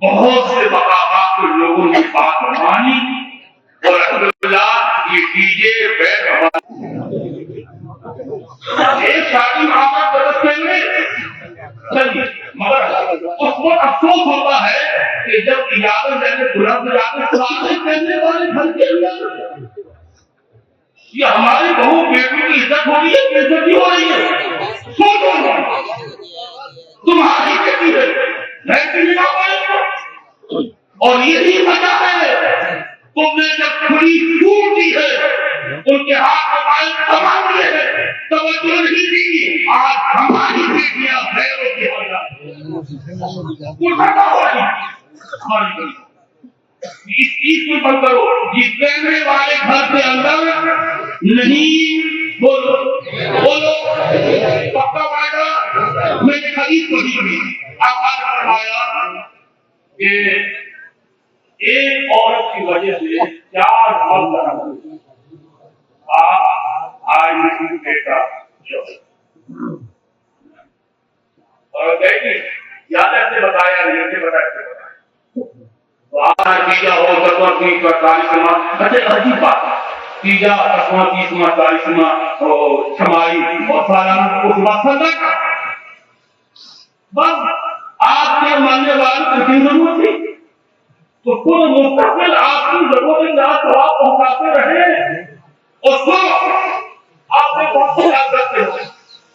بہت سے مقامات لوگوں نے بات مانی اور الحمدللہ یہ ڈی جے بینڈ ایک شادی محمد درست کرنے چلیے مگر اس کو افسوس ہوتا ہے کہ جب اجازت دینے بلند اجازت سرانے کرنے والے گھر کے اندر یہ ہماری بہو بیٹی کی عزت ہو رہی ہے کہ عزت ہی ہو رہی ہے. سوچو تمہاری بیٹی ہے اور یہی وجہ ہے تم نے جب کھڑی چھوٹ دی ہے ان کے ہاتھ موبائل تباہ ہوئے ہیں توجہ نہیں دی. آج ہماری بیٹیاں غیروں کی ہو جاتی ہماری اس چیز کو بند کرو. یہ کیمرے والے گھر کے اندر نہیں بولو بولو پکا وعدہ میں نے خرید کو دی. آپ فرمایا کہ ایک عورت کی وجہ سے 4 مرد آج بیٹا اور یاد ایسے بتایا نہیں بتایا تو آج تیجا ہو 10واں 40واں اچھا عجیب بات تیجا 10واں 30واں 40واں چھمائی اور سالانہ اس وقت کا بس آپ کے ماننے والے کی ضرورت تھی تو خود مستقبل آپ کی ضرورت کا سواب پہنچاتے رہے اور سو آپ نے بہت یاد رکھتے ہو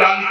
40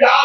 4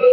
2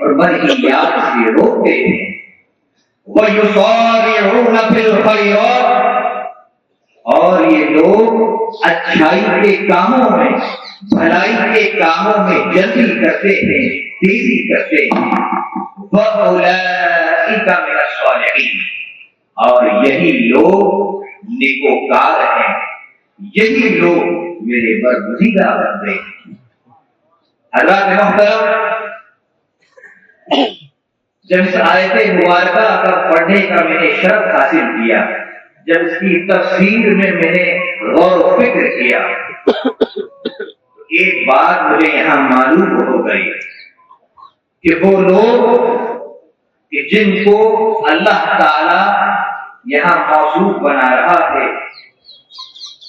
اور منہیات سے روکتے ہیں۔ وَيُصَارِعُونَ فِي الْخَيْرَاتِ، اور یہ لوگ اچھائی کے کاموں میں، بھلائی کے کاموں میں جلدی کرتے ہیں، تیزی کرتے ہیں۔ وَأُولَئِكَ مِنَ الصَّالِحِينَ، اور یہی لوگ نیکوکار ہیں، یہی لوگ میرے برگزیدہ بندے ہیں۔ حضرات محترم، جب اس آیت مبارکہ کا پڑھنے کا میں نے شرف حاصل کیا، جب اس کی تفسیر میں نے غور و فکر کیا، ایک بات مجھے یہاں معلوم ہو گئی کہ وہ لوگ کہ جن کو اللہ تعالی یہاں موصوف بنا رہا ہے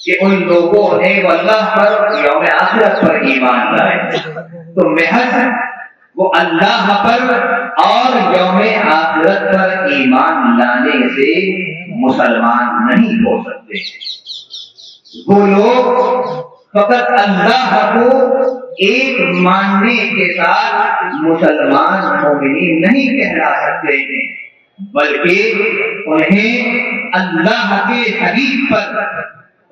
کہ ان لوگوں نے اللہ پر، یوم آخرت پر ایمان لائے، تو محض وہ اللہ پر اور یوم آخرت پر ایمان لانے سے مسلمان نہیں ہو سکتے۔ وہ لوگ فقط اللہ کو ایک ماننے کے ساتھ مسلمان مومنین نہیں کہلا سکتے ہیں، بلکہ انہیں اللہ کے حبیب پر،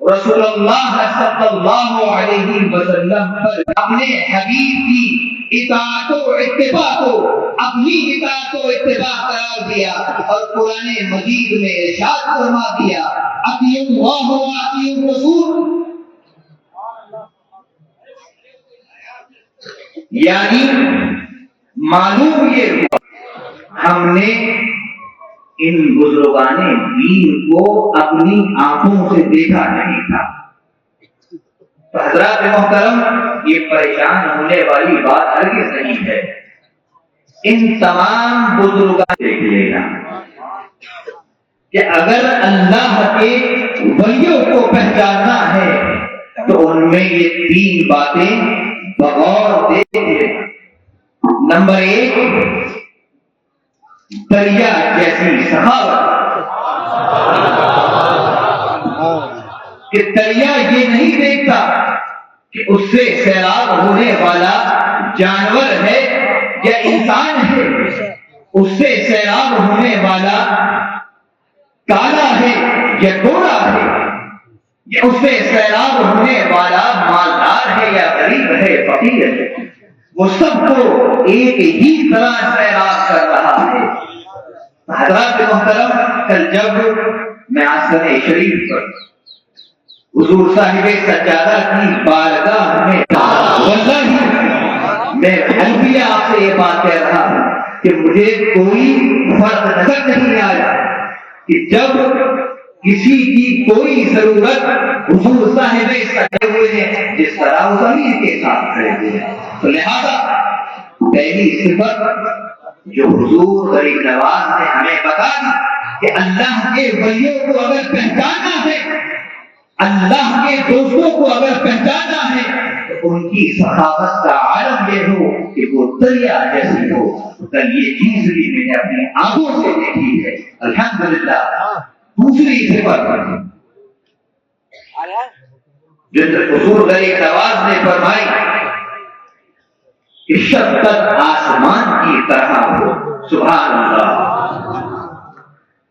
رسول اللہ صلی اللہ علیہ وسلم پر، اپنے حبیب کی اطاعت و اتباع کو اپنی اطاعت و اتباع قرار دیا، اور قرآن مجید میں ارشاد فرما دیا اطیعوا اللہ و اطیعوا الرسول، یعنی معلوم یہ ہوا ہم نے ان بزرگان دین کو اپنی آنکھوں سے دیکھا نہیں تھا۔ تو حضرات محترم، یہ پریشان ہونے والی بات ہرگز نہیں ہے۔ ان تمام بزرگان دیکھ لینا کہ اگر اللہ کے ولیوں کو پہچاننا ہے تو ان میں یہ تین باتیں بغور دیکھ لینا۔ نمبر ایک، دریا جیسی سخاوت، کہ دریا یہ نہیں دیکھتا کہ اس سے سیراب ہونے والا جانور ہے یا انسان ہے، اس سے سیراب ہونے والا کالا ہے یا گورا ہے، یا اس سے سیراب ہونے والا مالدار ہے یا غریب ہے، فقیر ہے، وہ سب کو ایک ہی طرح سیراب کر رہا ہے۔ حضرات محترم، کل جب میں عسکر شریف پر حضور صاحب سجادہ کی بارگاہ میں واللہ میں حلفیہ آپ سے یہ بات کہہ رہا ہوں کہ مجھے کوئی فرق نظر نہیں آیا کہ جب کسی کی کوئی ضرورت حضور صاحب سجے ہوئے ہیں جس طرح وہ زمین کے ساتھ کھڑے ہوئے ہیں، تو لہذا پہلی صفت جو حضور غریب نواز نے ہمیں بتا دی کہ اللہ کے ولیوں کو اگر پہچاننا ہے، اللہ کے دوستوں کو اگر پہچاننا ہے تو ان کی سخاوت کا عالم یہ ہو کہ وہ دریا جیسی ہو۔ کل یہ چیز بھی میں نے اپنی آنکھوں سے دیکھی ہے، الحمدللہ۔ دوسری صفت جو حضور غریب نواز نے فرمائی کہ شفقت آسمان کی طرح ہو، سبحان اللہ۔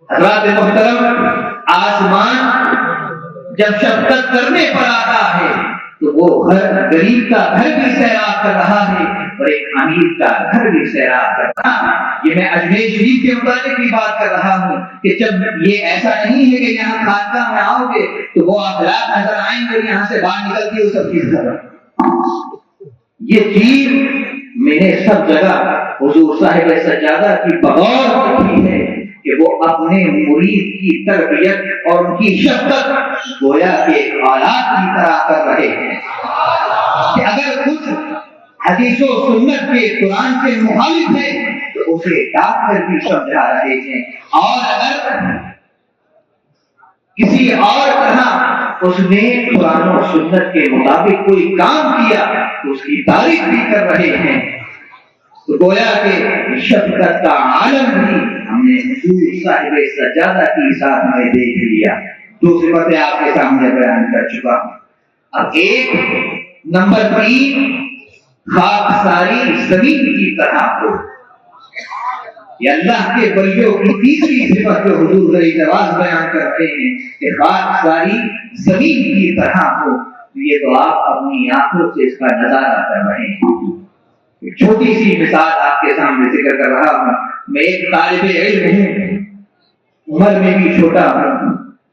حضرات محترم، آسمان جب شفقت کرنے پر آتا ہے تو وہ غریب کا گھر بھی سیراب کر رہا ہے اور ایک امیر کا گھر بھی سیراب کر رہا ہے۔ یہ میں اجمیر شریف کے متعلق بھی بات کر رہا ہوں کہ جب یہ ایسا نہیں ہے کہ یہاں خانقاہ میں آؤ گے تو وہ اخلاق نظر آئیں گے، یہاں سے باہر نکلتی ہے وہ سب چیز کر یہ چیز میں نے سب جگہ حضور صاحب سجادہ کی بغور دیکھی ہے کہ وہ اپنے مرید کی تربیت اور ان کی شفقت گویا کے آلات کی طرح کر رہے ہیں کہ اگر کچھ حدیث و سنت کے قرآن سے مخالف ہے تو اسے ڈاک کر بھی سمجھا رہے ہیں، اور اگر کسی اور طرح اس نے قرآن و سنت کے مطابق کوئی کام کیا تو اس کی تعریف بھی کر رہے ہیں۔ تو گویا کہ شفقت کا عالم بھی ہم نے حضور صاحب سجادہ کی ساتھ میں دیکھ لیا۔ دو صفتیں آپ کے سامنے بیان کر چکا ہوں۔ اب ایک نمبر 3، خاک ساری زمین کی طرح ہو، یہ اللہ کے ولیوں کی تیسری صفت جو حضور غریب نواز بیان کرتے ہیں کہ خاک ساری زمین کی طرح ہو، یہ تو آپ اپنی آنکھوں سے اس کا نظارہ کر رہے ہیں۔ ایک چھوٹی سی مثال آپ کے سامنے ذکر کر رہا ہوں۔ میں ایک طالب علم ہوں، عمر میں بھی چھوٹا ہوں،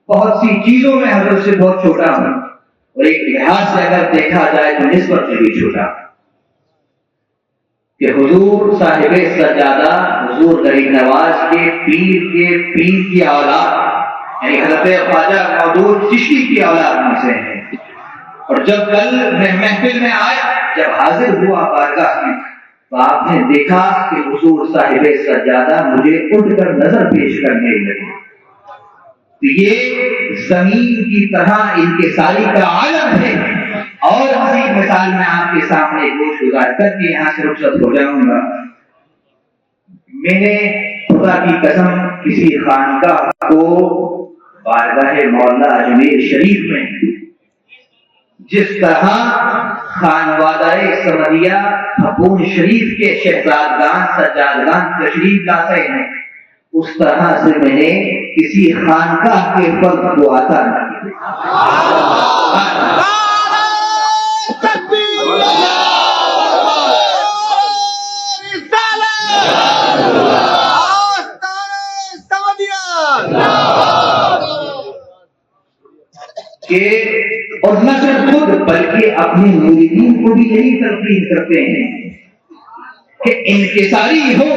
بہت سی چیزوں میں حضرت سے بہت چھوٹا ہوں، اور ایک لحاظ سے اگر دیکھا جائے تو نسبت سے بھی چھوٹا ہوں کہ حضور صاحب سجادہ حضور غریب نواز کے پیر کی اولاد یعنی حضرت خواجہ مودود چشتی کی اولاد میں سے ہیں۔ اور جب کل میں محفل میں آیا، جب حاضر ہوا بارگاہ میں، تو آپ نے دیکھا کہ حضور صاحب سجادہ مجھے اٹھ کر نظر پیش کرنے لگے۔ تو یہ زمین کی طرح انکساری کا عالم ہے۔ اور مزید مثال میں آپ کے سامنے گوش گزار کر کے یہاں سے رخصت ہو جاؤں گا۔ میں نے خدا کی قسم کسی خانقاہ کو بارگاہ مولا اجمیر شریف میں جس طرح خانوادہ سمدیہ حکوم شریف کے شہزادگان سجادگان تشریف لاتے ہیں، اس طرح سے میں نے کسی خانقاہ کے فرد کو آتا نہیں۔ اور نہ صرف خود بلکہ اپنے مریدین کو بھی یہی تلقین کرتے ہیں کہ انکساری ہو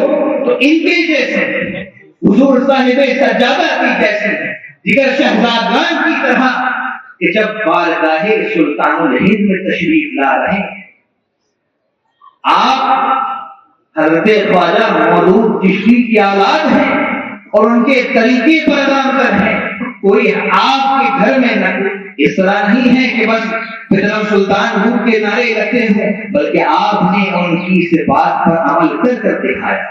تو ان کے جیسے حضور صاحب سجادہ کی جیسے دیگر شہزادگان کی طرح کہ جب بارگاہ سلطان الہند میں تشریف لا رہے ہیں، آپ حضرت خواجہ مودود چشتی کی اولاد ہیں اور ان کے طریقے پر کام کر ہیں۔ کوئی آپ کے گھر میں نہ اس طرح نہیں ہے کہ بس فطرت سلطان ہوں کے نعرے لگتے ہیں، بلکہ آپ نے ان کی صفات پر عمل کر کر دکھایا۔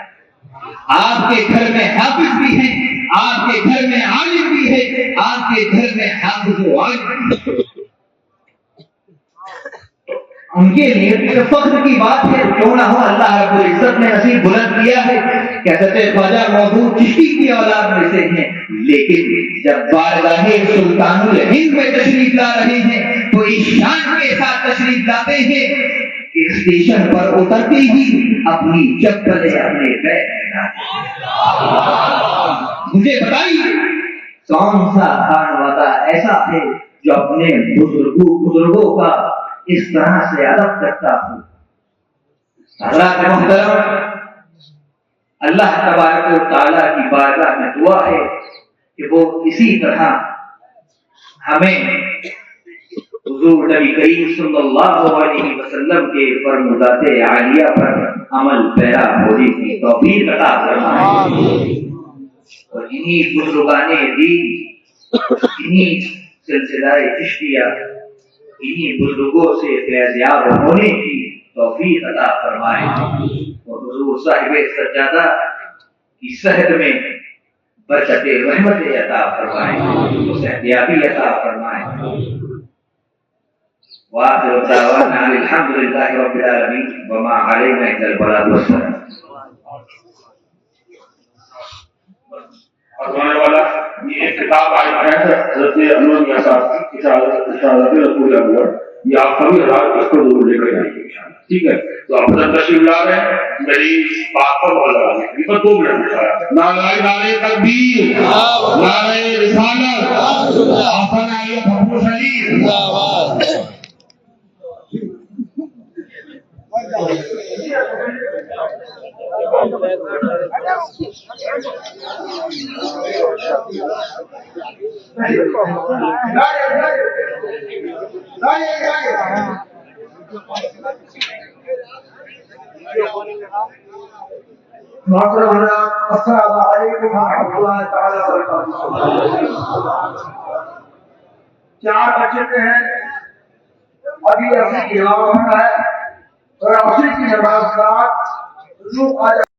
آپ کے گھر میں حافظ بھی ہیں، آپ کے گھر میں عالم بھی ہے، آپ کے گھر میں حافظ و عالم بھی ہے۔ ان کے لیے فخر کی بات ہے، کیوں نہ ہو اللہ رب العزت نے نصیب بلند کیا ہے کہ حضرت خواجہ مودود چشتی کی اولاد میں سے ہیں، لیکن جب بارگاہ سلطان الہند میں تشریف لا رہے ہیں تو اس شان کے ساتھ تشریف لاتے ہیں کہ اسٹیشن پر اترتے ہی اپنی چپلیں اپنے بیگ میں ڈالتے۔ مجھے بتائیے کون سا خانوادہ ایسا ہے جو اپنے بزرگوں کا اس طرح سے ادب کرتا ہوں۔ حضرات محترم، اللہ تبارک و تعالیٰ کی بارگاہ میں دعا ہے کہ وہ اسی طرح ہمیں حضور نبی کریم صلی اللہ علیہ وسلم کے فرمودات عالیہ پر عمل پیرا ہونے کی توفیق عطا فرمائے، اور انہی بزرگان دین، انہی سلسلہ چشتیہ، انہی بزرگوں سے فیضیاب ہونے کی توفیق عطا فرمائے، اور حضور صاحب سجادہ کی صحت میں برکت رحمت عطا فرمائے، صحتیابی عطا فرمائے۔ وآخر دعوانا الحمد للہ رب العالمین وما علینا الا البلاغ والسلام۔ فرمانے والا یہ ایک کتاب آئی ہے حضرت انور میاں صاحب کی اشارت رسول اللہ، یہ آپ سبھی حضرات اس کو ضرور لے کر جائیں گے انشاءاللہ، ٹھیک ہے؟ تو آپ حضرت تشریف لا رہے ہیں، میری بات پر غور لگانے کے لیے 2 منٹ انشاءاللہ۔ نعرہ تکبیر، نعرہ رسالت، آسان آئیت حکم شریف۔ السلام علیکم ورحمۃ اللہ تعالی وبرکاتہ۔ 4 بجے ہیں، ابھی عصر کی نماز پڑھنا ہے، اور عصر کی نماز کے بعد لوگ آ جائیں۔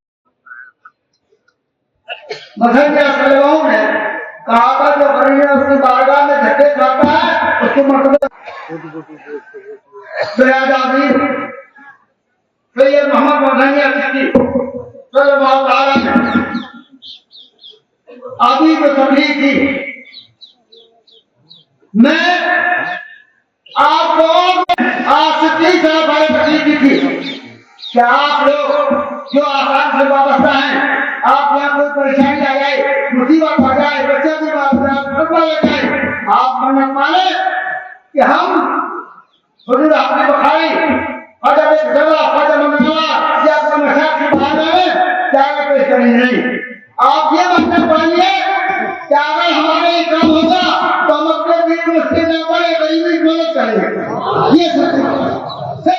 مذہب کے علماؤں نے کہا تھا جو غریب اس کی بارگاہ میں دھکے کھاتا ہے اس کو مرتبہ سید عظیم سید محمد مدنی چشتی صلی اللہ تعالی ابھی تو تبلیغ تھی. میں آپ کو آج سے 30 سال پہلے تقریر کی تھی کہ آپ لوگ جو آسان سے وابستہ ہیں, آپ یہاں کوئی پریشانی آ جائے, مصیبت آ جائے, بچہ بھی لگ جائے, آپ منت مانے کہ ہم حضور حاضر بخاری حضرت ایک جگہ حضرت منگوا یا اپنا مشاق سے باہر آئے چاہے پیش کریں نہیں. آپ یہ مطلب پڑھیے کہ اگر ہمارے یہ کام ہوگا تو ہم اپنے دین میں سے نہ پڑے غریبی کی مدد کریں گے. یہ سب سے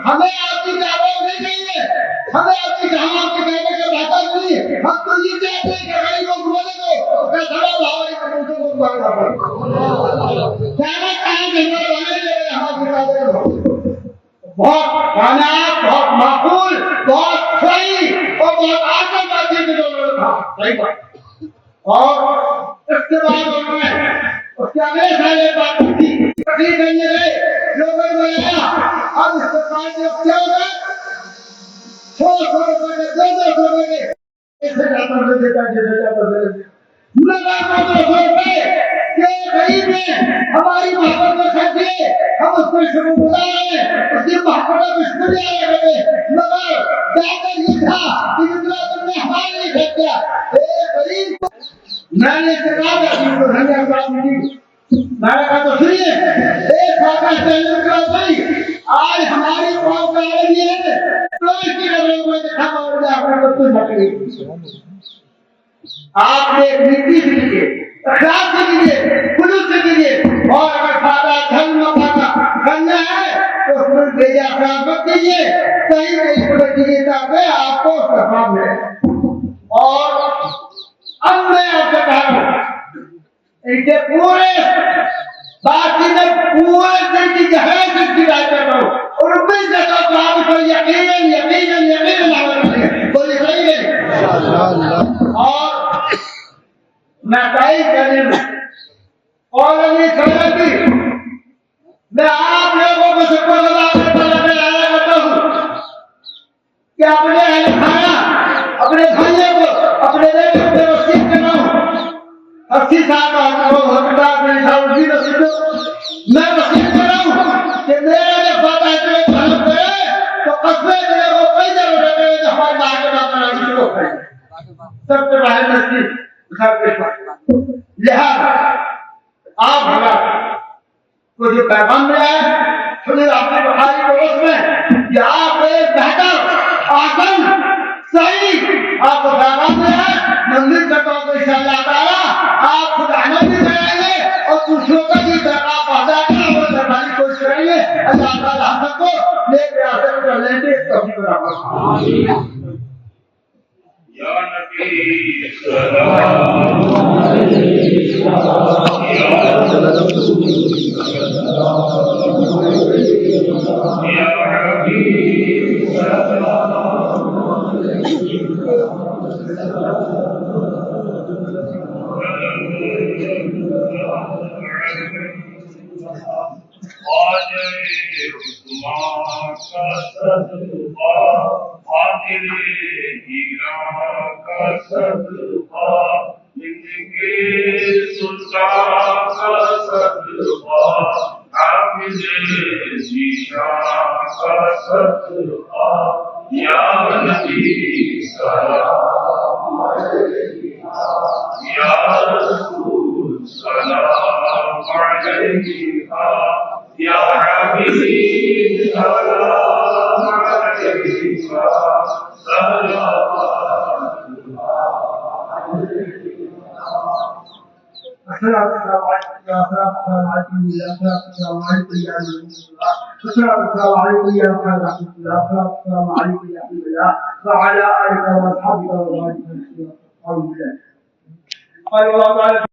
ہمیں آپ کی دعوت نہیں چاہیے, ہمیں آپ کی جہاں آپ کی دعوت کا بہتر نہیں, ہم تو یہ چاہتے ہیں کہ غریبوں کو مدد ہو, کہ سڑا بھائی کو مدد ہو. کہنا کہاں سے ہمارے بہت کامیاب, بہت معقول, بہت صحیح اور بہت آسان بات کے لوگوں تھا. صحیح بات. اور اس کے بعد انہوں نے اس کے اگلے سال ایک بات کی تقریر کرنے گئے, لوگوں نے بنایا اب اس سرکار نے کیا ہوگا 100 روپئے کے 200 روپئے کے ایسے جاتا ہے دیتا ہے لگا 200 روپئے کہ غریب نے ہماری محبت میں خرچ کیے, ہم اس کو شروع بلا رہے ہیں, اس کی محبت میں شکریہ لگا رہے ہیں, مگر جا کر یہ تھا کہ اتنا تم نے ہمارے لیے خرچ کیا. غریب کو میں نے کہا میں نے کہا تو سنیے, ایک خاکہ چینل کا بھائی آج ہماری قوم کا عالم یہ ہے تو اس کی نظروں میں دیکھا اور اپنا بچوں بکری آپ نے ایک نیتی سے لیجیے, اخلاق سے لیجیے, خلوص سے لیجیے, اور اگر کھاتا دھن نہ کھاتا کرنا ہے تو اس میں بھیجا اخلاق مت کیجیے, کہیں کہیں پڑے دیجیے تاکہ آپ کو اس کا کام ملے. اور اب میں آپ سے کہا ہوں ان کے پورے باقی میں پورے دن کی گہرائی سے کی رائے کرتا ہوں اور امید کرتا ہوں کہ آپ کو یقیناً عمل کریں گے. بولیے صحیح ہے. اور میں تائید کرنے میں اور میں آپ لوگوں کو سب کو لایا کرتا ہوں کہ اپنے اہل خانہ, اپنے بھائیوں کو, اپنے بیٹے کو وصیت کرنا ہوں. 80 سال کا میں وصیت کر رہا ہوں کہ میرا جو فاتح جو خلق کرے تو قصبے میرے کو کوئی ضرورت ہے کہ ہمارے باہر کے بات کرنا شروع کریں. سب سے پہلے نصیب لہذا آپ ہمارا کو جو پیغام ملا ہے حضور حاضر بخاری کو اس میں کہ آپ ایک بہتر آسن صحیح آپ کو پیغام ملا ہے. منزل کرتا ہوں تو انشاءاللہ تعالیٰ آپ خود احمد بھی کریں گے اور دوسروں کا بھی پیغام پہنچا کر وہ سرکاری کوشش کریں گے. اللہ تعالیٰ ہم سب کو نیک ریاست میں رہنے کی توفیق عطا فرمائے. یا نبی سلام یا حبیب السلام علیکم.